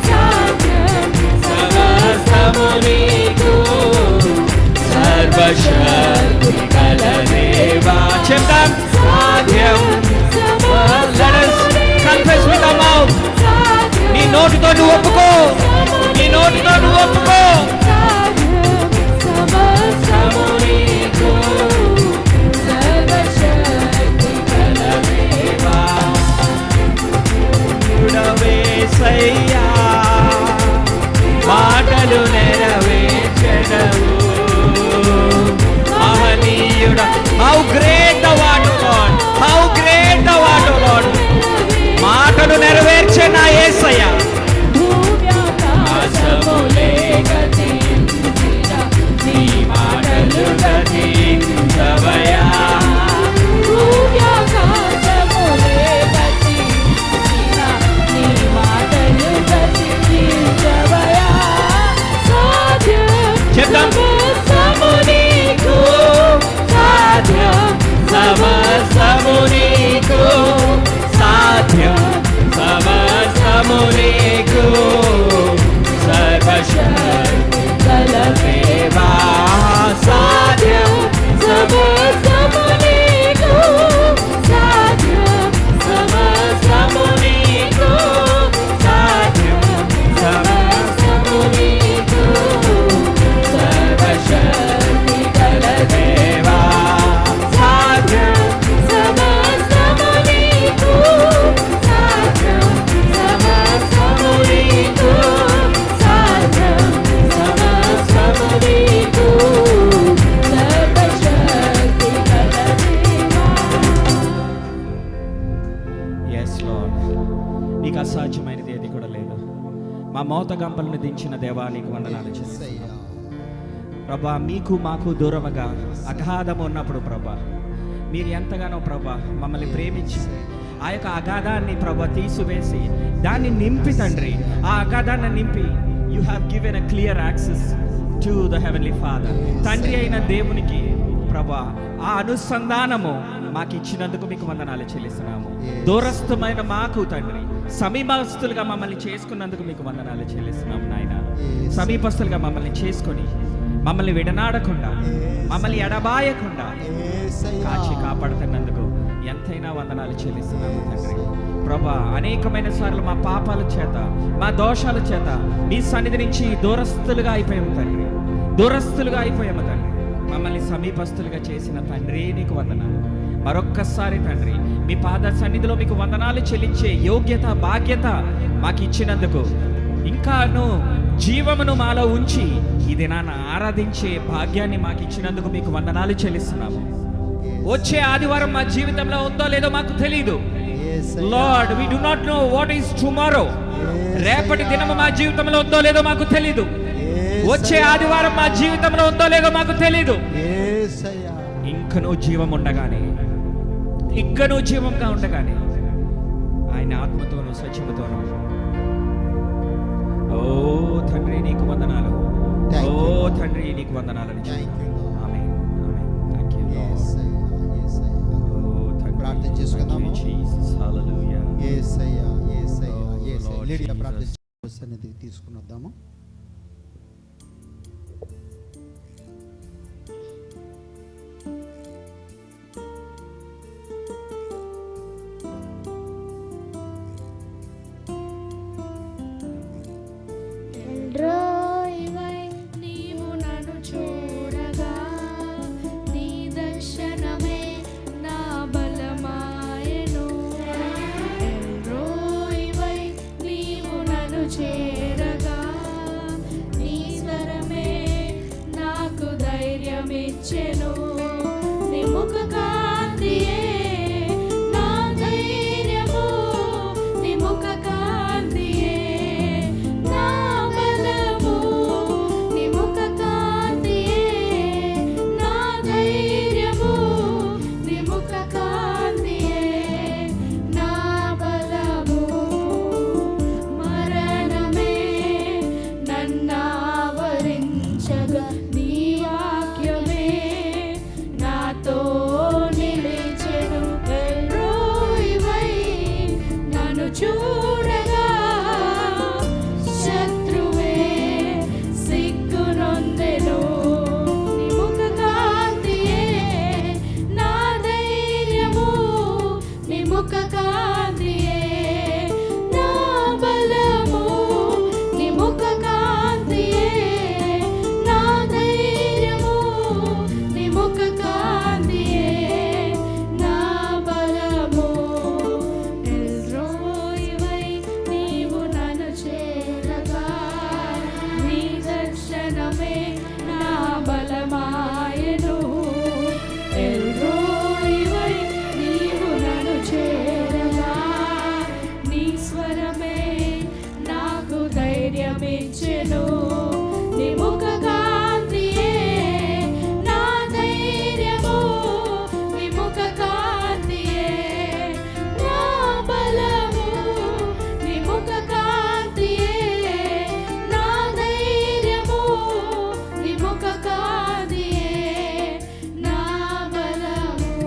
సాధ్యం సమస్తము నీకు, సర్వశక్తి గల దేవా. చెప్తాం. సాధ్యం. Let us confess with our mouth. నీ నోటితో నువ్వు ఒప్పుకో, నీ నోటితో నువ్వు ఒప్పుకో. సమస్తము నీకు, సర్వశక్తి గల దేవా. యేసయ్యా, మాటలు నెరవేర్చెదవు. మహనీయుడా. How great thou art, O Lord. How great thou art, O Lord. మాటలు నెరవేర్చే నా యేసయ్యా. భూమి ఆకాశములే గతించిన నీ మాటలు గతించవయా. భూమి ఆకాశములే గతించిన నీ మాటలు గతించవయా. సాధ్యం చెప్తాం. సమస్తము నీకు, సాధ్యం సమస్తము నీకు, సాధ్యం సమస్తము నీకు, సర్వశక్తి గల దేవా. సాధ్యం సమస్తము నీకు, సాధ్యం సమస్తము నీకు, సాధ్యం సమస్తము నీకు, సర్వశక్తి గల దేవా. సాధ్యం సమస్తము నీకు, సాధ్యం సమస్తము నీకు, సాధ్యం సమస్తము నీకు, సర్వశక్తి గల దేవా. ఎస్ లార్డ్, నీకు అసాధ్యమైనది ఏది కూడా లేదు. మా మోత గంపలను దించిన దేవా నీకు వందనాలు చెల్లిస్తున్నాము. యేసయ్యా. ప్రభా మీకు మాకు దూరముగా అగాధం ఉన్నప్పుడు ప్రభా మీరు ఎంతగానో ప్రభా మమ్మల్ని ప్రేమించి ఆ యొక్క అగాధాన్ని ప్రభా తీసివేసి దాన్ని నింపి తండ్రి, ఆ అగాధాన్ని నింపి you have given a clear access to the heavenly father. తండ్రి అయిన దేవునికి ప్రభా ఆ అనుసంధానము మాకు ఇచ్చినందుకు మీకు వందనాలు చెల్లిస్తున్నాము. దూరస్థమైన మాకు తండ్రి సమీపస్తులుగా మమ్మల్ని చేసుకున్నందుకు మీకు వందనాలు చెల్లిస్తున్నాము నాయన. సమీపస్తులుగా మమ్మల్ని చేసుకొని మమ్మల్ని విడనాడకుండా మమ్మల్ని ఎడబాయకుండా యేసయ్యా. కాచి కాపాడుతున్నందుకు ఎంతైనా వందనాలు చెల్లిస్తున్నాము తండ్రి. ప్రభా అనేకమైన సార్లు మా పాపాల చేత మా దోషాల చేత మీ సన్నిధి నుంచి దూరస్తులుగా అయిపోయాము తండ్రి, దూరస్తులుగా అయిపోయాము తండ్రి. మమ్మల్ని సమీపస్తులుగా చేసిన తండ్రి నీకు వందనాలు. మరొక్కసారి తండ్రి మీ పాద సన్నిధిలో మీకు వందనాలు చెల్లించే యోగ్యత భాగ్యత మాకు ఇచ్చినందుకు, ఇంకాను జీవమును మాలో ఉంచి ఈ దినాన ఆరాధించే భాగ్యాన్ని మాకు ఇచ్చినందుకు మీకు వందనాలు చెల్లిస్తున్నాము. వచ్చే ఆదివారం మా జీవితంలో ఉందో లేదో మాకు తెలియదు Lord. We do not know what is tomorrow. రేపటి దినము మా జీవితంలో ఉందో లేదో మాకు తెలీదు. వచ్చే ఆదివారం మా జీవితంలో ఉందో లేదో మాకు తెలీదు. యేసయ్యా. ఇంకనూ జీవం ఉండగానే, ఇంకనూ జీవంగా ఉండగానే ఆయన ఆత్మతోనూ సత్యముతోనూ ఓ తండ్రి నీకు వందనాలు, Thank ఓ you. తండ్రి నీకు వందనాలని Thank you, Lord. Amen, amen. Thank you, Lord. యేసయ్యా, యేసయ్యా. ఓ తండ్రి, ప్రార్థన చేసుకుందాము. Thank you, Jesus. Hallelujah. Yesayya, Yesayya, Oh, Yesayya. Lord Lydia Jesus. ప్రార్థన సన్నిధి తీసుకుని వద్దాము. ఎల్రోయివై నీవు నన్ను చూడగా, నీ దర్శనమే నా బలమాయెను. ఎల్రోయివై నీవు నన్ను చేరగా, నీ స్వరమే నాకు ధైర్యమిచ్చెను. నీ ముఖ కాంతియే నా ధైర్యము, నీ ముఖ కాంతియే నా బలము, నీ ముఖ కాంతియే నా ధైర్యము, నీ ముఖ కాంతియే నా బలము. మరణమే నన్నావరించగా, నీ వాక్యమే నాతో నిలిచెను. ఎల్రోయివై నన్ను చూడగా, శత్రువే సిగ్గునొందెను. నీ ముఖ కాంతియే నా ధైర్యము, నీ ముఖ కాంతియే నా బలము, నీ ముఖ కాంతియే నా ధైర్యము, నీ ముఖ కాంతియే నా బలము. ఎల్రోయివై నీవు నన్ను చేరగా, నీ దర్శనమే నా బలమాయెను. ఎల్రోయివై నీవు నన్ను చేరగా, నీ స్వరమే నాకు ధైర్యమిచ్చెను. నీ ముఖ కాంతియే నా ధైర్యము, నీ ముఖ కాంతియే నా బలము, నీ ముఖ కాంతియే నా ధైర్యము, నీ ముఖ కాంతియే నా బలము.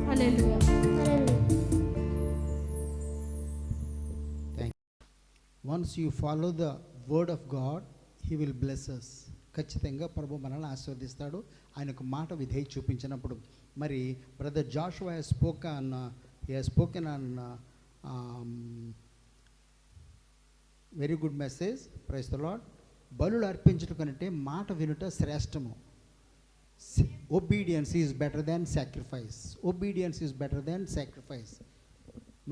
Hallelujah. Once you follow the word of god he will bless us. ఖచ్చితంగా ప్రభు మనల్ని ఆశీర్వదిస్తాడు. ఆయనకు మాట విధేయ చూపించినప్పుడు. మరి brother Joshua spoken on very good message. Praise the lord. బలులు అర్పించడం కంటే మాట వినుట శ్రేష్టము. Obedience is better than sacrifice. Obedience is better than sacrifice.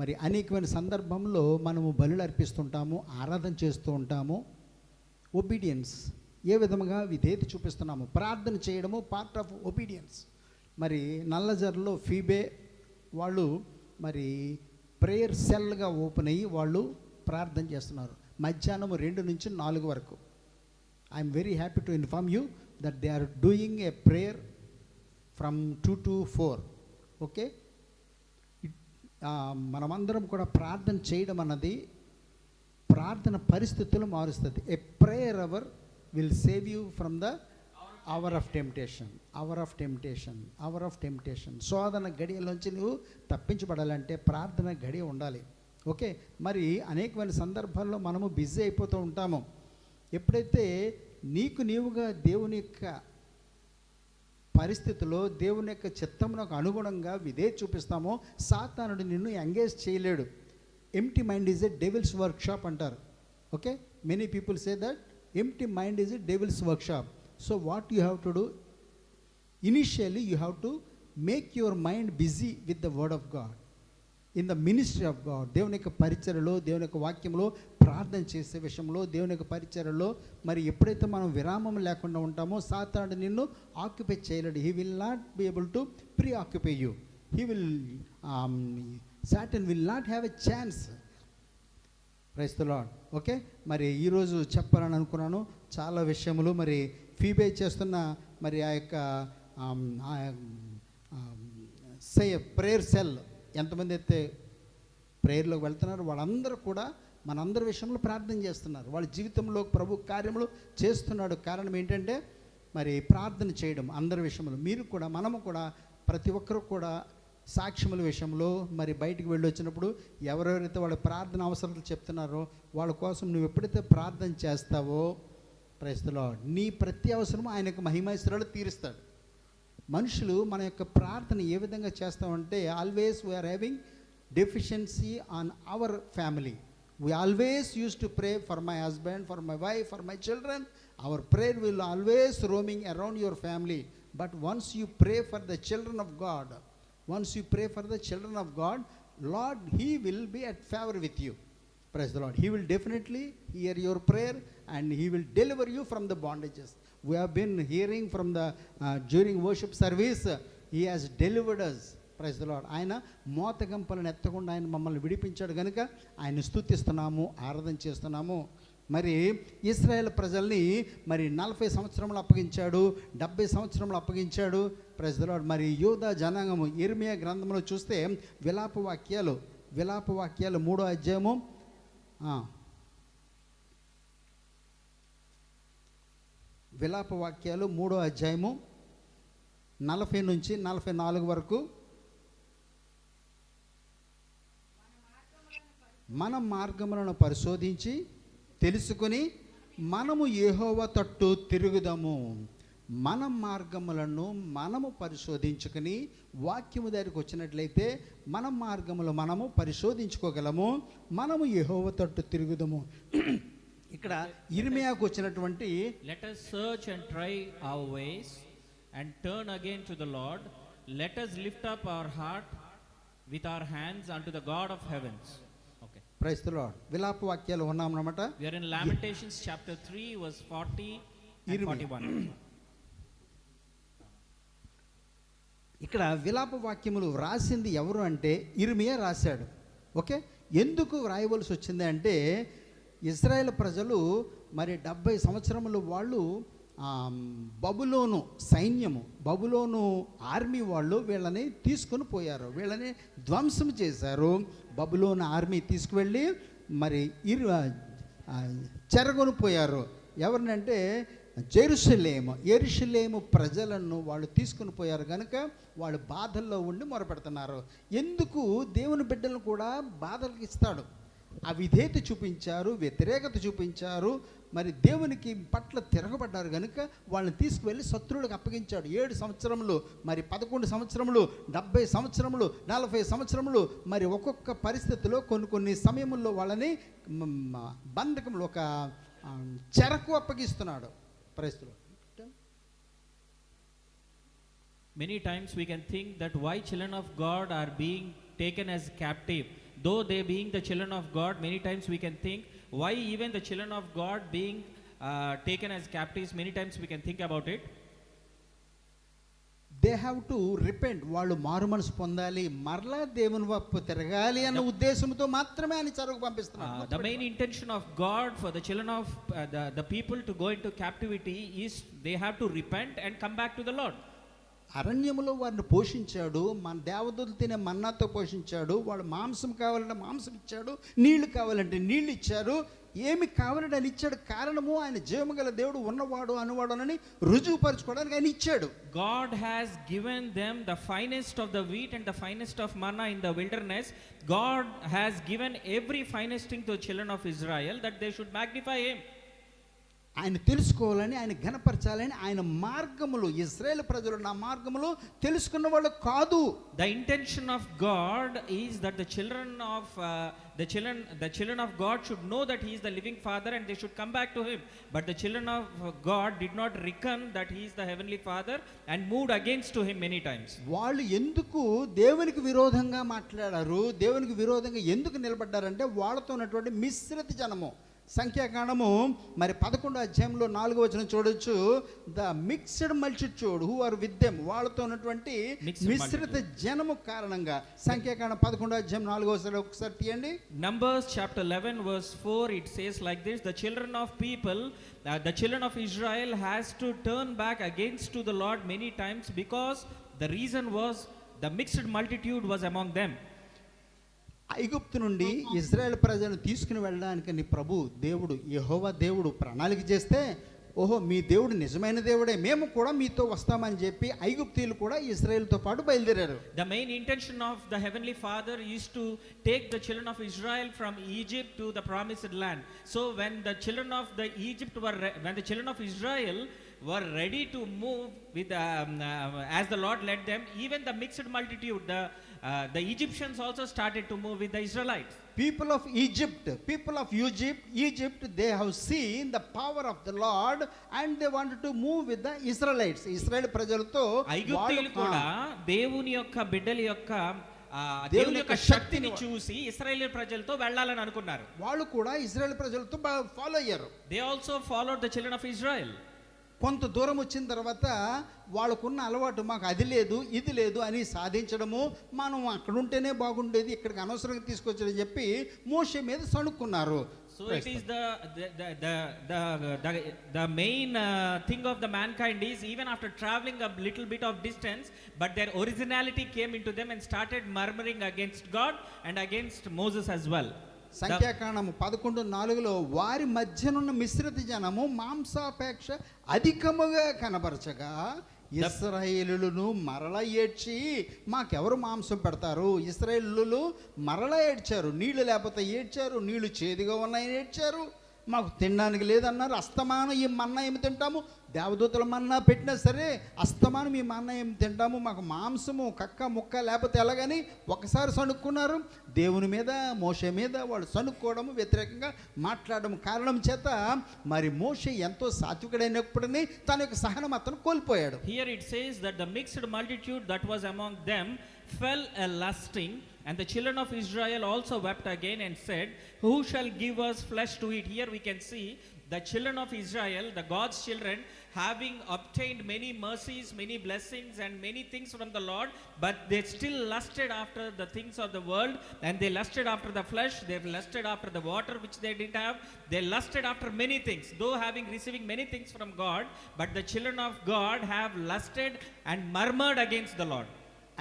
మరి అనేకమైన సందర్భంలో మనము బలులు అర్పిస్తుంటాము, ఆరాధన చేస్తూ ఉంటాము. ఒబీడియన్స్ ఏ విధముగా విధేయత చూపిస్తున్నాము. ప్రార్థన చేయడము పార్ట్ ఆఫ్ ఒబీడియన్స్. మరి నల్లజర్లో ఫీబే వాళ్ళు మరి ప్రేయర్ సెల్గా ఓపెన్ అయ్యి వాళ్ళు ప్రార్థన చేస్తున్నారు మధ్యాహ్నం 2 నుంచి 4 వరకు. I'm very happy to inform you that they are doing a prayer from 2 to 4. Okay, మనమందరం కూడా ప్రార్థన చేయడం అన్నది ప్రార్థన పరిస్థితులు మారుస్తుంది. A prayer hour will save you from the hour of temptation. శోధన గడియలోంచి నువ్వు తప్పించబడాలంటే ప్రార్థన గడియ ఉండాలి. ఓకే, మరి అనేకమైన సందర్భాల్లో మనము బిజీ అయిపోతూ ఉంటాము. ఎప్పుడైతే నీవుగా దేవుని యొక్క పరిస్థితిలో దేవుని యొక్క చిత్తమునకు అనుగుణంగా చూపిస్తామో సాతానుడు నిన్ను ఎంగేజ్ చేయలేడు. Empty mind is a devil's workshop అంటారు. Okay, many people say that empty mind is a devil's workshop. So what you have to do? Initially you have to make your mind busy with the word of god, in the ministry of god. దేవుని యొక్క పరిచర్యలో, దేవుని యొక్క వాక్యంలో, ప్రార్థన చేసే విషయంలో, దేవుని యొక్క పరిచర్యలో మరి ఎప్పుడైతే మనం విరామం లేకుండా ఉంటామో సాతానుడు నిన్ను ఆక్యుపై చేయలేడు. He will not be able to preoccupy you. Satan will not have a chance. Praise the Lord. Okay, మరి ఈరోజు చెప్పాలని అనుకున్నాను చాలా విషయములు. మరి ఫీబే చేస్తున్న మరి ఆ యొక్క ప్రేయర్ సెల్ ఎంతమంది అయితే ప్రేయర్లోకి వెళ్తున్నారు వాళ్ళందరూ కూడా మనందరి విషయంలో ప్రార్థన చేస్తున్నారు. వాళ్ళ జీవితంలో ప్రభు కార్యములు చేస్తున్నాడు. కారణం ఏంటంటే మరి ప్రార్థన చేయడం అందరి విషయంలో. మీరు కూడా, మనము కూడా, ప్రతి ఒక్కరు కూడా సాక్ష్యముల విషయంలో మరి బయటికి వెళ్ళి వచ్చినప్పుడు ఎవరెవరైతే వాళ్ళ ప్రార్థన అవసరాలు చెప్తున్నారో వాళ్ళ కోసం నువ్వు ఎప్పుడైతే ప్రార్థన చేస్తావో ప్రైజ్ ది లార్డ్, నీ ప్రతి అవసరము ఆయనకు మహిమైశ్వరాలు తీరుస్తాడు. మనుషులు మన యొక్క ప్రార్థన ఏ విధంగా చేస్తామంటే always we are having deficiency on our family. We always use to pray for my husband, for my wife, for my children. Our prayer will always roaming around your family. But once you pray for the children of God, Lord, He will be at favor with you. Praise the Lord. He will definitely hear your prayer and He will deliver you from the bondages. We have been hearing from the during worship service, He has delivered us. Praise the Lord. ఆయన మోతగంపలను ఎత్తకుండా ఆయన మమ్మల్ని విడిపించాడు కనుక ఆయన స్తుతిస్తున్నాము, ఆరాధన చేస్తున్నాము. మరి ఇశ్రాయేల్ ప్రజల్ని మరి 40 సంవత్సరములు అప్పగించాడు, 70 సంవత్సరములు అప్పగించాడు. Praise the lord. మరి యూదా జనాంగము ఇర్మియా గ్రంథంలో చూస్తే విలాప వాక్యాలు 3వ అధ్యాయము విలాప వాక్యాలు 3వ అధ్యాయము 40 నుంచి 44 వరకు. మన మార్గములను పరిశోధించి తెలుసుకొని మనము యెహోవా తట్టు తిరుగుదాము. మన మార్గములను మనము పరిశోధించుకొని వాక్యము దగ్గరికి వచ్చినట్లయితే మన మార్గములు మనము పరిశోధించుకోగలము. మనము యెహోవా తట్టు తిరుగుదాము. ఇక్కడ ఇర్మియాకు వచ్చినటువంటి let us search and try our ways and turn again to the Lord. Let us lift up our heart with our hands unto the God of heavens. Okay, praise the Lord. విలాప వాక్యాలు ఉన్నామన్నమాట. We are in Lamentations chapter 3 verse 40 and 41. ఇక్కడ విలాప వాక్యములు రాసింది ఎవరు అంటే ఇర్మియా రాశాడు. Okay, ఎందుకు వ్రాయవలసి వచ్చింది అంటే ఇశ్రాయేల్ ప్రజలు మరి 70 సంవత్సరములు వాళ్ళు బబులోను సైన్యము, బబులోను ఆర్మీ వాళ్ళు వీళ్ళని తీసుకొని పోయారు, వీళ్ళని ధ్వంసం చేశారు. బబులోను ఆర్మీ తీసుకువెళ్ళి మరి చెరగొని పోయారు. ఎవరినంటే యెరూషలేము ప్రజలను వాళ్ళు తీసుకుని పోయారు కనుక వాళ్ళు బాధల్లో ఉండి మొరపెడుతున్నారు. ఎందుకు దేవుని బిడ్డలను కూడా బాధలకు ఇస్తాడు. అవిధేయత చూపించారు, వ్యతిరేకత చూపించారు, మరి దేవునికి పట్ల తిరగబడ్డారు కనుక వాళ్ళని తీసుకువెళ్ళి శత్రువులకు అప్పగించాడు. 7 సంవత్సరములు, మరి 11 సంవత్సరములు, 70 సంవత్సరములు, 40 సంవత్సరములు, మరి ఒక్కొక్క పరిస్థితిలో కొన్ని సమయంలో వాళ్ళని బంధకంలో ఒక చెరకు అప్పగిస్తున్నాడు. పరిస్థితులు Many times we can think that why children of God are being taken as captive. Though they being the children of God, many times we can think why even the children of God being taken as captives. Many times we can think about it. They have to repent, వాళ్ళు మారు మనసు పొందాలి, మరలా దేవుని వైపు తిరగాలి అన్న ఉద్దేశంతో మాత్రమే ఆయన చెరకు పంపిస్తున్నారు. The main intention of God for the children of the people to go into captivity is they have to repent and come back to the Lord. అరణ్యములో వారిని పోషించాడు, మన దేవదూతలు తినే మన్నాతో పోషించాడు, వాడు మాంసం కావాలంటే మాంసం ఇచ్చాడు, నీళ్లు కావాలంటే నీళ్లు ఇచ్చారు, ఏమి కావాలంటే ఆయన ఇచ్చాడు. కారణము ఆయన జీవముగల దేవుడు ఉన్నవాడు అనువాడనని రుజువుపరచుకోవడానికి ఆయన ఇచ్చాడు. God has given them the finest of the wheat and the finest of manna in the wilderness. God has given every finest thing to the children of Israel that they should magnify him. ఆయన తెలుసుకోవాలని, ఆయన ఘనపరచాలని, ఆయన మార్గములు, ఇశ్రాయేలు ప్రజలు నా మార్గములు తెలుసుకున్న వాళ్ళు కాదు. The intention of God is that the children of God should know that he is the living Father and they should come back to him. But the children of God did not reckon that he is the heavenly Father and moved against to him many times. వాళ్ళు ఎందుకు దేవునికి విరోధంగా మాట్లాడారు, దేవునికి విరోధంగా ఎందుకు నిలబడ్డారంటే వాళ్ళతో ఉన్నటువంటి మిశ్రిత జనము. సంఖ్యాకాండము మరి 11వ అధ్యాయంలో 4వ వచనం చూడొచ్చు. The mixed multitude who are with them, వాళ్ళతో ఉన్నటువంటి మిశ్రిత జనము కారణంగా. సంఖ్యాకాండం 11వ అధ్యాయం 4వ వచనం ఒకసారి తీయండి. Numbers chapter 11 verse 4, it says like this: the children of Israel has to turn back against to the Lord many times because the reason was the mixed multitude was among them. ఐగుప్తు నుండి Israel ప్రజలను తీసుకుని వెళ్ళడానికి నీ ప్రభు దేవుడు యెహోవా దేవుడు ప్రణాళిక చేస్తే, ఓహో మీ దేవుడు నిజమైన దేవుడే, మేము కూడా మీతో వస్తామని చెప్పి ఐగుప్తీయులు కూడా ఇజ్రాయెల్తో పాటు బయలుదేరారు. The main intention of the heavenly Father is to take the children of Israel from Egypt to the promised land. So when the children of Israel were ready to move with as the Lord led them, even the mixed multitude, the Egyptians also started to move with the Israelites. People of Egypt, they have seen the power of the Lord and they wanted to move with the Israelites. ఇశ్రాయేలు ప్రజలతో ఐగుప్తీయులు కూడా దేవుని యొక్క బిడ్డల యొక్క దేవుని యొక్క శక్తిని చూసి ఇశ్రాయేలు ప్రజలతో వెళ్ళాలని అనుకున్నారు. వాళ్ళు కూడా ఇశ్రాయేలు ప్రజలతో ఫాలో అయ్యారు. They also followed the children of Israel. కొంత దూరం వచ్చిన తర్వాత వాళ్ళకున్న అలవాటు మాకు అది లేదు ఇది లేదు అని సాధించడము, మనం అక్కడ ఉంటేనే బాగుండేది ఇక్కడికి అనవసరంగా తీసుకొచ్చాడని చెప్పి మోషే మీద సణుక్కున్నారు. So it is the main thing of the mankind is, even after traveling a little bit of distance, but their originality came into them and started murmuring against God and against Moses as well. సంఖ్యాకాండము 11:4 వారి మధ్యనున్న మిశ్రిత జనము మాంసాపేక్ష అధికముగా కనబరచగా ఇశ్రాయేలులను మరల ఏడ్చి మాకెవరు మాంసం పెడతారు. ఇశ్రాయేలులు మరల ఏడ్చారు, నీళ్లు లేకపోతే ఏడ్చారు, నీళ్లు చేదుగా ఉన్నాయని ఏడ్చారు, మాకు తినడానికి లేదన్నారు. అస్తమానం ఈ మన్నా ఏమి తింటాము, దేవదూతల మన్నా పెట్టినా సరే అస్తమానం ఈ మన్నా ఏమి తింటాము, మాకు మాంసము కక్క ముక్క లేకపోతే ఎలాగని ఒకసారి సణుక్కున్నారు. దేవుని మీద మోషే మీద వాళ్ళు సణుక్కోవడము, వ్యతిరేకంగా మాట్లాడడం కారణం చేత మరి మోషే ఎంతో సాత్వికుడైనప్పటికీ తన యొక్క సహనం అతను కోల్పోయాడు. Here it says that the mixed multitude that was among them fell a lusting, and the children of Israel also wept again and said, who shall give us flesh to eat? Here we can see the children of Israel, the God's children, having obtained many mercies, many blessings and many things from the Lord, but they still lusted after the things of the world, and they lusted after the flesh, they lusted after the water which they didn't have, they lusted after many things, though receiving many things from God, but the children of God have lusted and murmured against the Lord.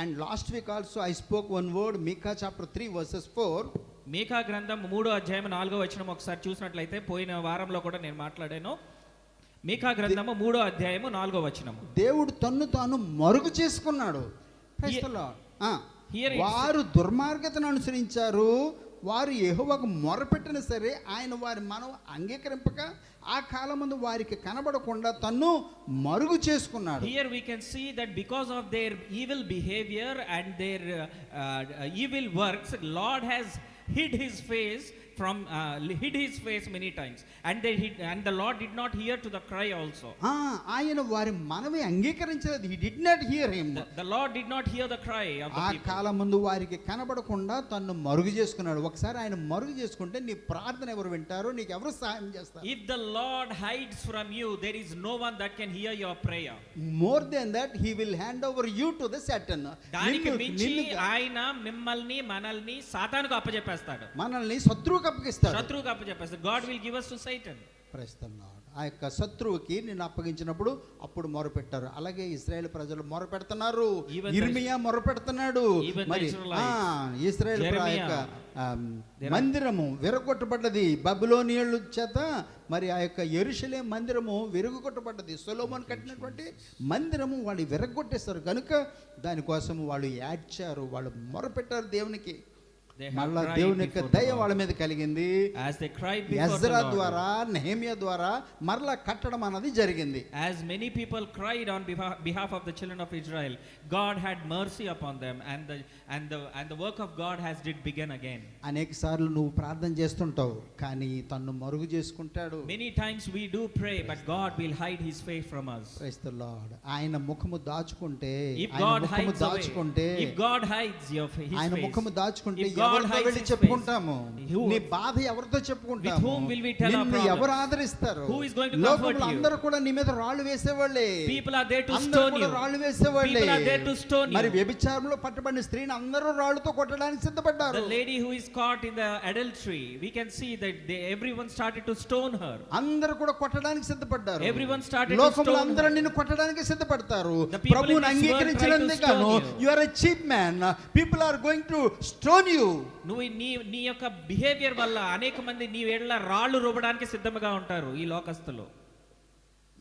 And last week also I spoke one word, Micah chapter 3 verses 4. మీకా గ్రంథం 3వ అధ్యాయం 4వ వచనం ఒకసారి చూసినట్లయితే, పోయిన వారంలో కూడా నేను మాట్లాడాను. మీకా గ్రంథము 3వ అధ్యాయము 4వ వచనం. దేవుడు తన్ను తాను మరుగు చేసుకున్నాడు. వారు దుర్మార్గతను అనుసరించారు, వారు యెహోవాకు మొరపెట్టిన సరే ఆయన వారి మనం అంగీకరింపక ఆ కాలమందు వారికి కనబడకుండా తన్ను మరుగు చేసుకున్నాడు. Here we can see that because of their evil behavior and their evil works, Lord has hid his face hid his face many times, and the Lord did not hear to the cry also. ఆయన వారి మనవి అంగీకరించలేదు. హి did not hear him. The Lord did not hear the cry of the ఆ people. కాలం ముందు వారికి కనబడకుండా తన్ను మరుగు చేసుకున్నాడు. ఒకసారి ఆయన మరుగు చేసుకుంటే నీ ప్రార్థన ఎవరు వింటారు, నీకు ఎవరు సహాయం చేస్తారు? If the Lord hides from you, there is no one that can hear your prayer. More than that he will hand over you to the Satan. దానికి మించి ఆయన మిమ్మల్ని మనల్ని సాతానుకు అప్పచెప్పేస్తాడు. మనల్ని శత్రువుకు అప్పగిస్తాడు. శత్రువుకు అప్పచెప్పేస్తాడు. God will give us to Satan. Praise the Lord. ఆ యొక్క శత్రువుకి నిన్ను అప్పగించినప్పుడు అప్పుడు మొరపెట్టారు. అలాగే ఇశ్రాయేల్ ప్రజలు మొరపెడుతున్నారు. ఇర్మియా మొరపెడుతున్నాడు. మరి ఇశ్రాయేల్ యొక్క మందిరము విరగొట్టబడ్డది బబులోనియుల చేత. మరి ఆ యొక్క యెరూషలేము మందిరము విరగొట్టబడ్డది. సొలొమోను కట్టినటువంటి మందిరము వాళ్ళు విరగొట్టేస్తారు కనుక దానికోసం వాళ్ళు యాడ్చారు, వాళ్ళు మొరపెట్టారు దేవునికి. మళ్ళా దేవుని యొక్క దయ వాళ్ళ మీద కలిగింది. ఎజ్రా ద్వారా, నెహెమియా ద్వారా మరలా కట్టడం అన్నది జరిగింది. As many people cried on behalf of the children of Israel, God had mercy upon them, and the work of God has did begin again. అనేక సార్లు నువ్వు ప్రార్థన చేస్తుంటావు కానీ తన్ను మరుగు చేసుకుంటాడు. Many times we do pray, but God will hide his face from us. Praise the Lord. ఆయన ముఖము దాచుకుంటే, if God hides your face, ఆయన ముఖము దాచుకుంటే ఎవరితో వెళ్ళి చెప్పుకుంటాము? నీ బాధ ఎవరితో చెప్పుకుంటాము? నిన్ను ఎవరు ఆదరిస్తారు? లోకంలో అందరూ కూడా నీ మీద రాళ్ళు వేసేవాళ్ళే. people are there to stone you. రాళ్ళు వేసేవాళ్ళే. people are there to stone you. మరి వ్యభిచారంలో పట్టబడిన స్త్రీని అందరూ రాళ్ళతో కొట్టడానికి సిద్ధపడ్డారు. the lady who is caught in the adultery, we can see that everyone started to stone her. అందరూ కూడా కొట్టడానికి సిద్ధపడ్డారు. everyone started to stone her. లోకంలో అందరూ నిన్ను కొట్టడానికి సిద్ధపడతారు. ప్రభువుని అంగీకరించినందుకు you are a cheap man, people are going to stone you. నువ్వు నీ యొక్క బిహేవియర్ వల్ల అనేక మంది నీ ఎడల రాళ్ళు రుబ్బడానికి సిద్ధంగా ఉంటారు ఈ లోకస్తులు.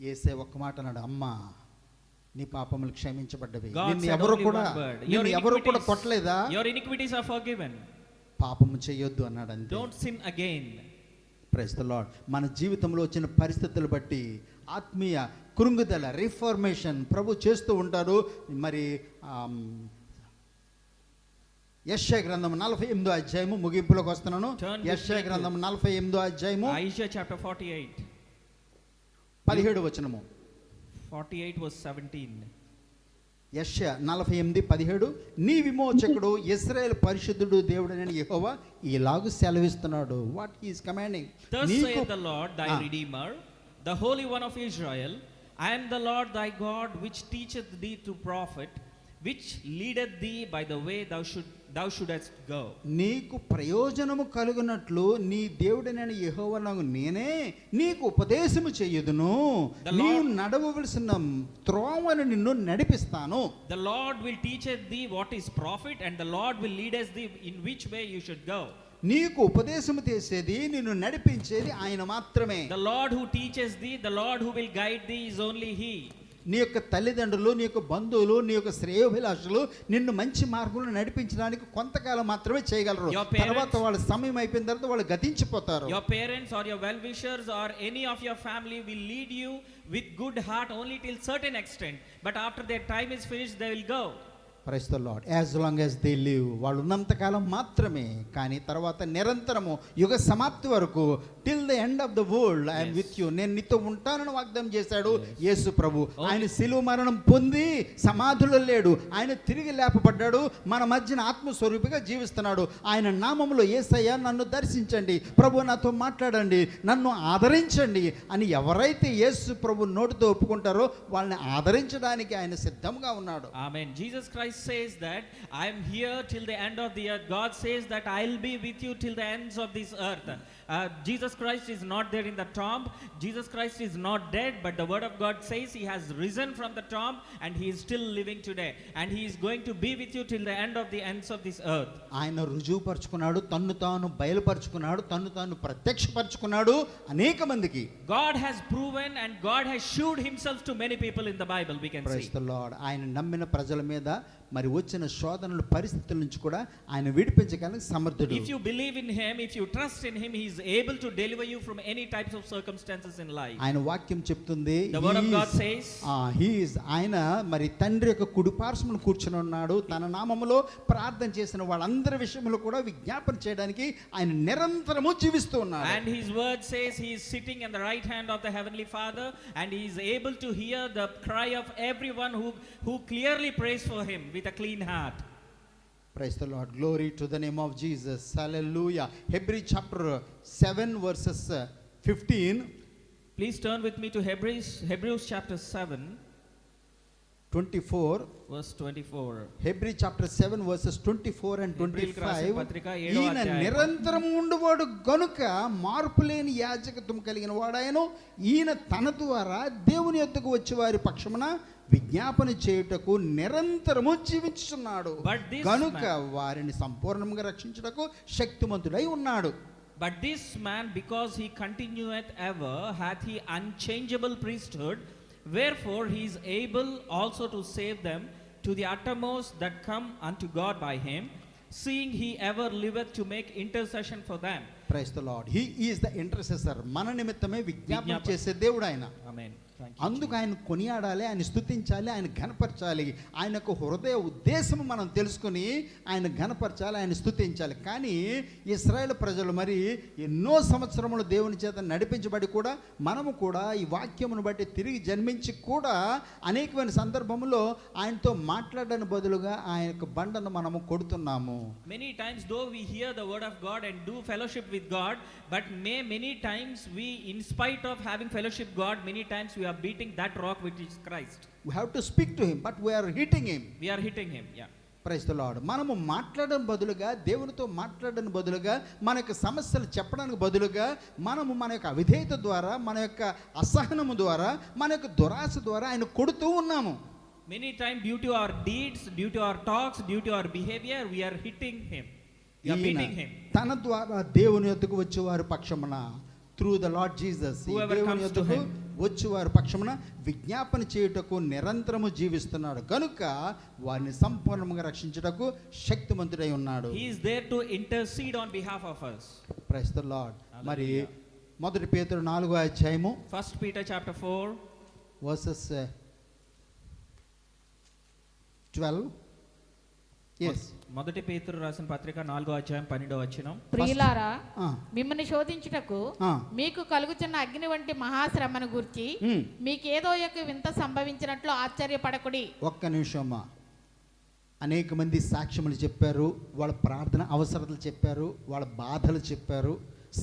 యేసే ఒక్క మాట అన్నాడు, అమ్మా నీ పాపములు క్షమించబడ్డవి. నిన్ను ఎవరు కూడా కొట్టలేదా? your iniquities are forgiven. పాపము చేయొద్దు అన్నాడు అంతే. don't sin again. Praise the Lord. మన జీవితంలో వచ్చిన పరిస్థితులు బట్టి ఆత్మీయ కృంగుదల, రిఫార్మేషన్ ప్రభు చేస్తూ ఉంటారు. మరి యెషయా గ్రంథం 48వ అధ్యాయము ముగింపులోకి వస్తున్నాను. యెషయా గ్రంథం 48వ అధ్యాయము Isaiah chapter 48 17వ వచనము. 48 verse 17. యెషయా 48:17 నీ విమోచకుడు ఇశ్రాయేలు పరిశుద్ధుడు దేవుడైన యెహోవా ఇలాగు సెలవిస్తున్నాడు. What he is commanding. Thus saith the Lord thy Redeemer, the Holy One of Israel, I am the Lord thy God, which teacheth thee to profit, which leadeth thee by the way thou shouldest go. నీకు ప్రయోజనము కలుగునట్లు నీ దేవుడైన యెహోవాను నేనే నీకు ఉపదేశము చేయుదును. నీవు నడవవలసిన త్రోవను నిన్ను నడిపిస్తాను. The Lord will teacheth thee what is profit, and the Lord will leadeth thee in which way you should go. నీకు ఉపదేశము చేసేది, నిన్ను నడిపించేది ఆయన మాత్రమే. The Lord who teaches thee, the Lord who will guide thee is only he. నీ యొక్క తల్లిదండ్రులు, నీ యొక్క బంధువులు, నీ యొక్క శ్రేయోభిలాషులు నిన్ను మంచి మార్గంలో నడిపించడానికి కొంతకాలం మాత్రమే చేయగలరు. తర్వాత వాళ్ళ సమయం అయిపోయిన తర్వాత వాళ్ళు గతించిపోతారు. Your parents or your well-wishers or any of your family will lead you with good heart only till certain extent, but after their time is finished they will go. Praise the Lord. As long as they live, వాళ్ళు ఉన్నంతకాలం మాత్రమే. కానీ తర్వాత నిరంతరము యుగ సమాప్తి వరకు, till the end of the world I am with you, నేను నీతో ఉంటానని వాగ్దానం చేశాడు యేసు ప్రభు. ఆయన శిలువ మరణం పొంది సమాధిలో లేడు, ఆయన తిరిగి లేపబడ్డాడు, మన మధ్యన ఆత్మస్వరూపిగా జీవిస్తున్నాడు. ఆయన నామములో యేసయ్య నన్ను దర్శించండి, ప్రభు నాతో మాట్లాడండి, నన్ను ఆదరించండి అని ఎవరైతే యేసు ప్రభు నోటితో ఒప్పుకుంటారో వాళ్ళని ఆదరించడానికి ఆయన సిద్ధంగా ఉన్నాడు. Amen. Jesus Christ says that I am here till the end of the earth. God says that I'll be with you till the ends of this earth. Jesus Christ is not there in the tomb. Jesus Christ is not dead, but the word of God says he has risen from the tomb and he is still living today, and he is going to be with you till the end of the ends of this earth. ఆయన రుజువుపరుచుకున్నాడు, తన్ను తాను బయలుపరుచుకున్నాడు, తన్ను తాను ప్రత్యక్షపరుచుకున్నాడు అనేక మందికి. God has proven and God has showed himself to many people in the Bible, we can Praise see. the Lord. ఆయన నమ్మిన ప్రజల మీద మరి వచ్చిన శోధనల పరిస్థితుల నుంచి కూడా ఆయన విడిపించగలిగిన సమర్థుడు. If you believe in him, if you trust in him, he is able to deliver you from any types of circumstances in life. ఆయన వాక్యం చెప్తుంది, The word of God says, ఆయన మరి తండ్రి యొక్క కుడిపార్శ్వమున కూర్చుని ఉన్నాడు, తన నామములో ప్రార్థన చేసిన వాళ్ళందరి విషయంలో కూడా విజ్ఞాపన చేయడానికి ఆయన నిరంతరము జీవిస్తూ ఉన్నాడు. and his word says he is sitting in the right hand of the heavenly Father, and he is able to hear the cry of everyone who clearly prays for him with a clean heart. Praise the Lord. Glory to the name of Jesus. Hallelujah. Hebrews chapter 7 verses 15. Please turn with me to Hebrews chapter 7 24. verse 24. Hebrews chapter 7 verses 24 and హెబ్రీయులకు రాసిన 25. పత్రిక 7వ ఈయన అధ్యాయం. నిరంతరం ఉండువాడు గనుక మార్పులేని యాజకత్వం కలిగిన వాడాయను. ఈయన తన ద్వారా దేవుని యొద్దకు వచ్చే వారి పక్షమున విజ్ఞాపన చేయుటకు నిరంతరము జీవించుచున్నాడు. But this గనుక వారిని సంపూర్ణంగా రక్షించుటకు శక్తిమంతుడై ఉన్నాడు. But this man, because he continueth ever, hath he unchangeable priesthood, wherefore he is able also to save them to the uttermost that come unto God by him, seeing he ever liveth to make intercession for them. Praise the Lord. He is the intercessor. మన నిమిత్తమే విజ్ఞాపన చేసే దేవుడు ఆయన. Amen. Thank you. అందుకు ఆయన కొనియాడాలి, ఆయన స్తుతించాలి, ఆయన ఘనపరచాలి. ఆయనకు హృదయ ఉద్దేశం మనం తెలుసుకుని ఆయన ఘనపరచాలి, ఆయన స్తుతించాలి. కానీ ఇశ్రాయేలు ప్రజలు మరి ఎన్నో సంవత్సరములు దేవుని చేత నడిపించబడి కూడా మనము కూడా ఈ వాక్యమును బట్టి తిరిగి జన్మించి కూడా అనేకమైన సందర్భములో ఆయనతో మాట్లాడడానికి బదులుగా ఆయన యొక్క బండను మనము కొడుతున్నాము. Many times though we hear the word of God and do fellowship with God, but many times we, in spite of having fellowship God, many times we are beating that rock which is Christ. We have to speak to him, but we are hitting him. We are hitting him. Yeah. Praise the Lord. మనము మాట్లాడడం బదులుగా, దేవునితో మాట్లాడడం బదులుగా, మన యొక్క సమస్యలు చెప్పడానికి బదులుగా మనము మన యొక్క అవిధేయత ద్వారా, మన యొక్క అసహనము ద్వారా, మన యొక్క దురాశ ద్వారా ఆయన కొడుతూ ఉన్నాము. Many times due to our deeds, due to our talks, due to our behavior, we are hitting him. We are beating him. తన ద్వారా దేవుని యొద్దకు వచ్చేవారి పక్షమున, through the lord Jesus, Whoever దేవుని comes to యొద్దకు him. వచ్చేవారి పక్షమున విజ్ఞాపన చేయుటకు నిరంతరము జీవిస్తున్నాడు. కనుక వారిని సంపూర్ణంగా రక్షించుటకు శక్తిమంతుడై ఉన్నాడు. He is there to intercede on behalf of us. Praise the Lord. మరి 1 పేతురు 4వ అధ్యాయము 1 Peter chapter 4 వర్సెస్ 12. Yes. మొదటి పేతురు రాసిన పత్రిక 4వ అధ్యాయం 12వ వచనం. ప్రియులారా, ఆ. మిమ్మల్ని శోధించుటకు ఆ. మీకు కలుగుచున్న అగ్ని వంటి మహాశ్రమను గురించి మీకేదో ఒక వింత సంభవించినట్లు ఆశ్చర్యపడకుడి. ఒక్క నిమిషమ్మా. అనేక మంది సాక్ష్యములు చెప్పారు, వాళ్ళ ప్రార్థన అవసరతలు చెప్పారు, వాళ్ళ బాధలు చెప్పారు.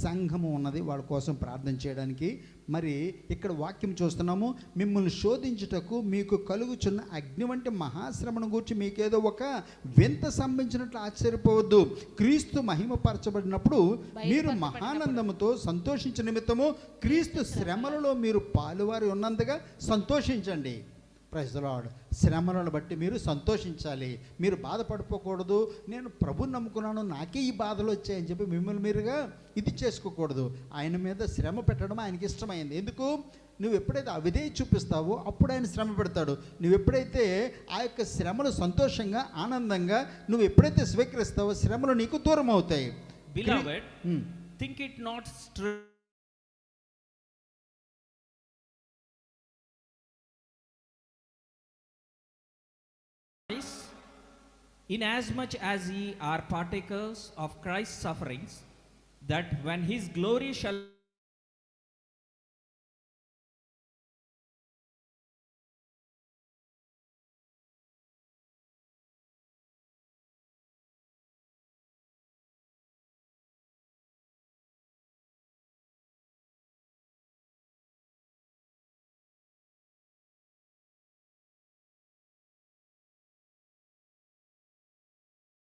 సంఘము ఉన్నది వాళ్ళ కోసం ప్రార్థన చేయడానికి. మరి ఇక్కడ వాక్యం చూస్తున్నాము, మిమ్మల్ని శోధించుటకు మీకు కలుగుచున్న అగ్ని వంటి మహాశ్రమను గురించి మీకేదో ఒక వింత సంభవించినట్లు ఆశ్చర్యపోవద్దు. క్రీస్తు మహిమపరచబడినప్పుడు మీరు మహానందముతో సంతోషించే నిమిత్తము క్రీస్తు శ్రమలలో మీరు పాలువారి ఉన్నంతగా సంతోషించండి. Praise the lord. శ్రమలను బట్టి మీరు సంతోషించాలి, మీరు బాధపడిపోకూడదు. నేను ప్రభుని నమ్ముకున్నాను, నాకే ఈ బాధలు వచ్చాయని చెప్పి మిమ్మల్ని మీరుగా ఇది చేసుకోకూడదు. ఆయన మీద శ్రమ పెట్టడం ఆయనకి ఇష్టమైంది. ఎందుకు? నువ్వు ఎప్పుడైతే అవిధేయ చూపిస్తావో అప్పుడు ఆయన శ్రమ పెడతాడు. నువ్వు ఎప్పుడైతే ఆ యొక్క శ్రమలు సంతోషంగా, ఆనందంగా నువ్వు ఎప్పుడైతే స్వీకరిస్తావో శ్రమలు నీకు దూరం అవుతాయి. Beloved, think it not inasmuch as ye are partakers of Christ's sufferings, that when his glory shall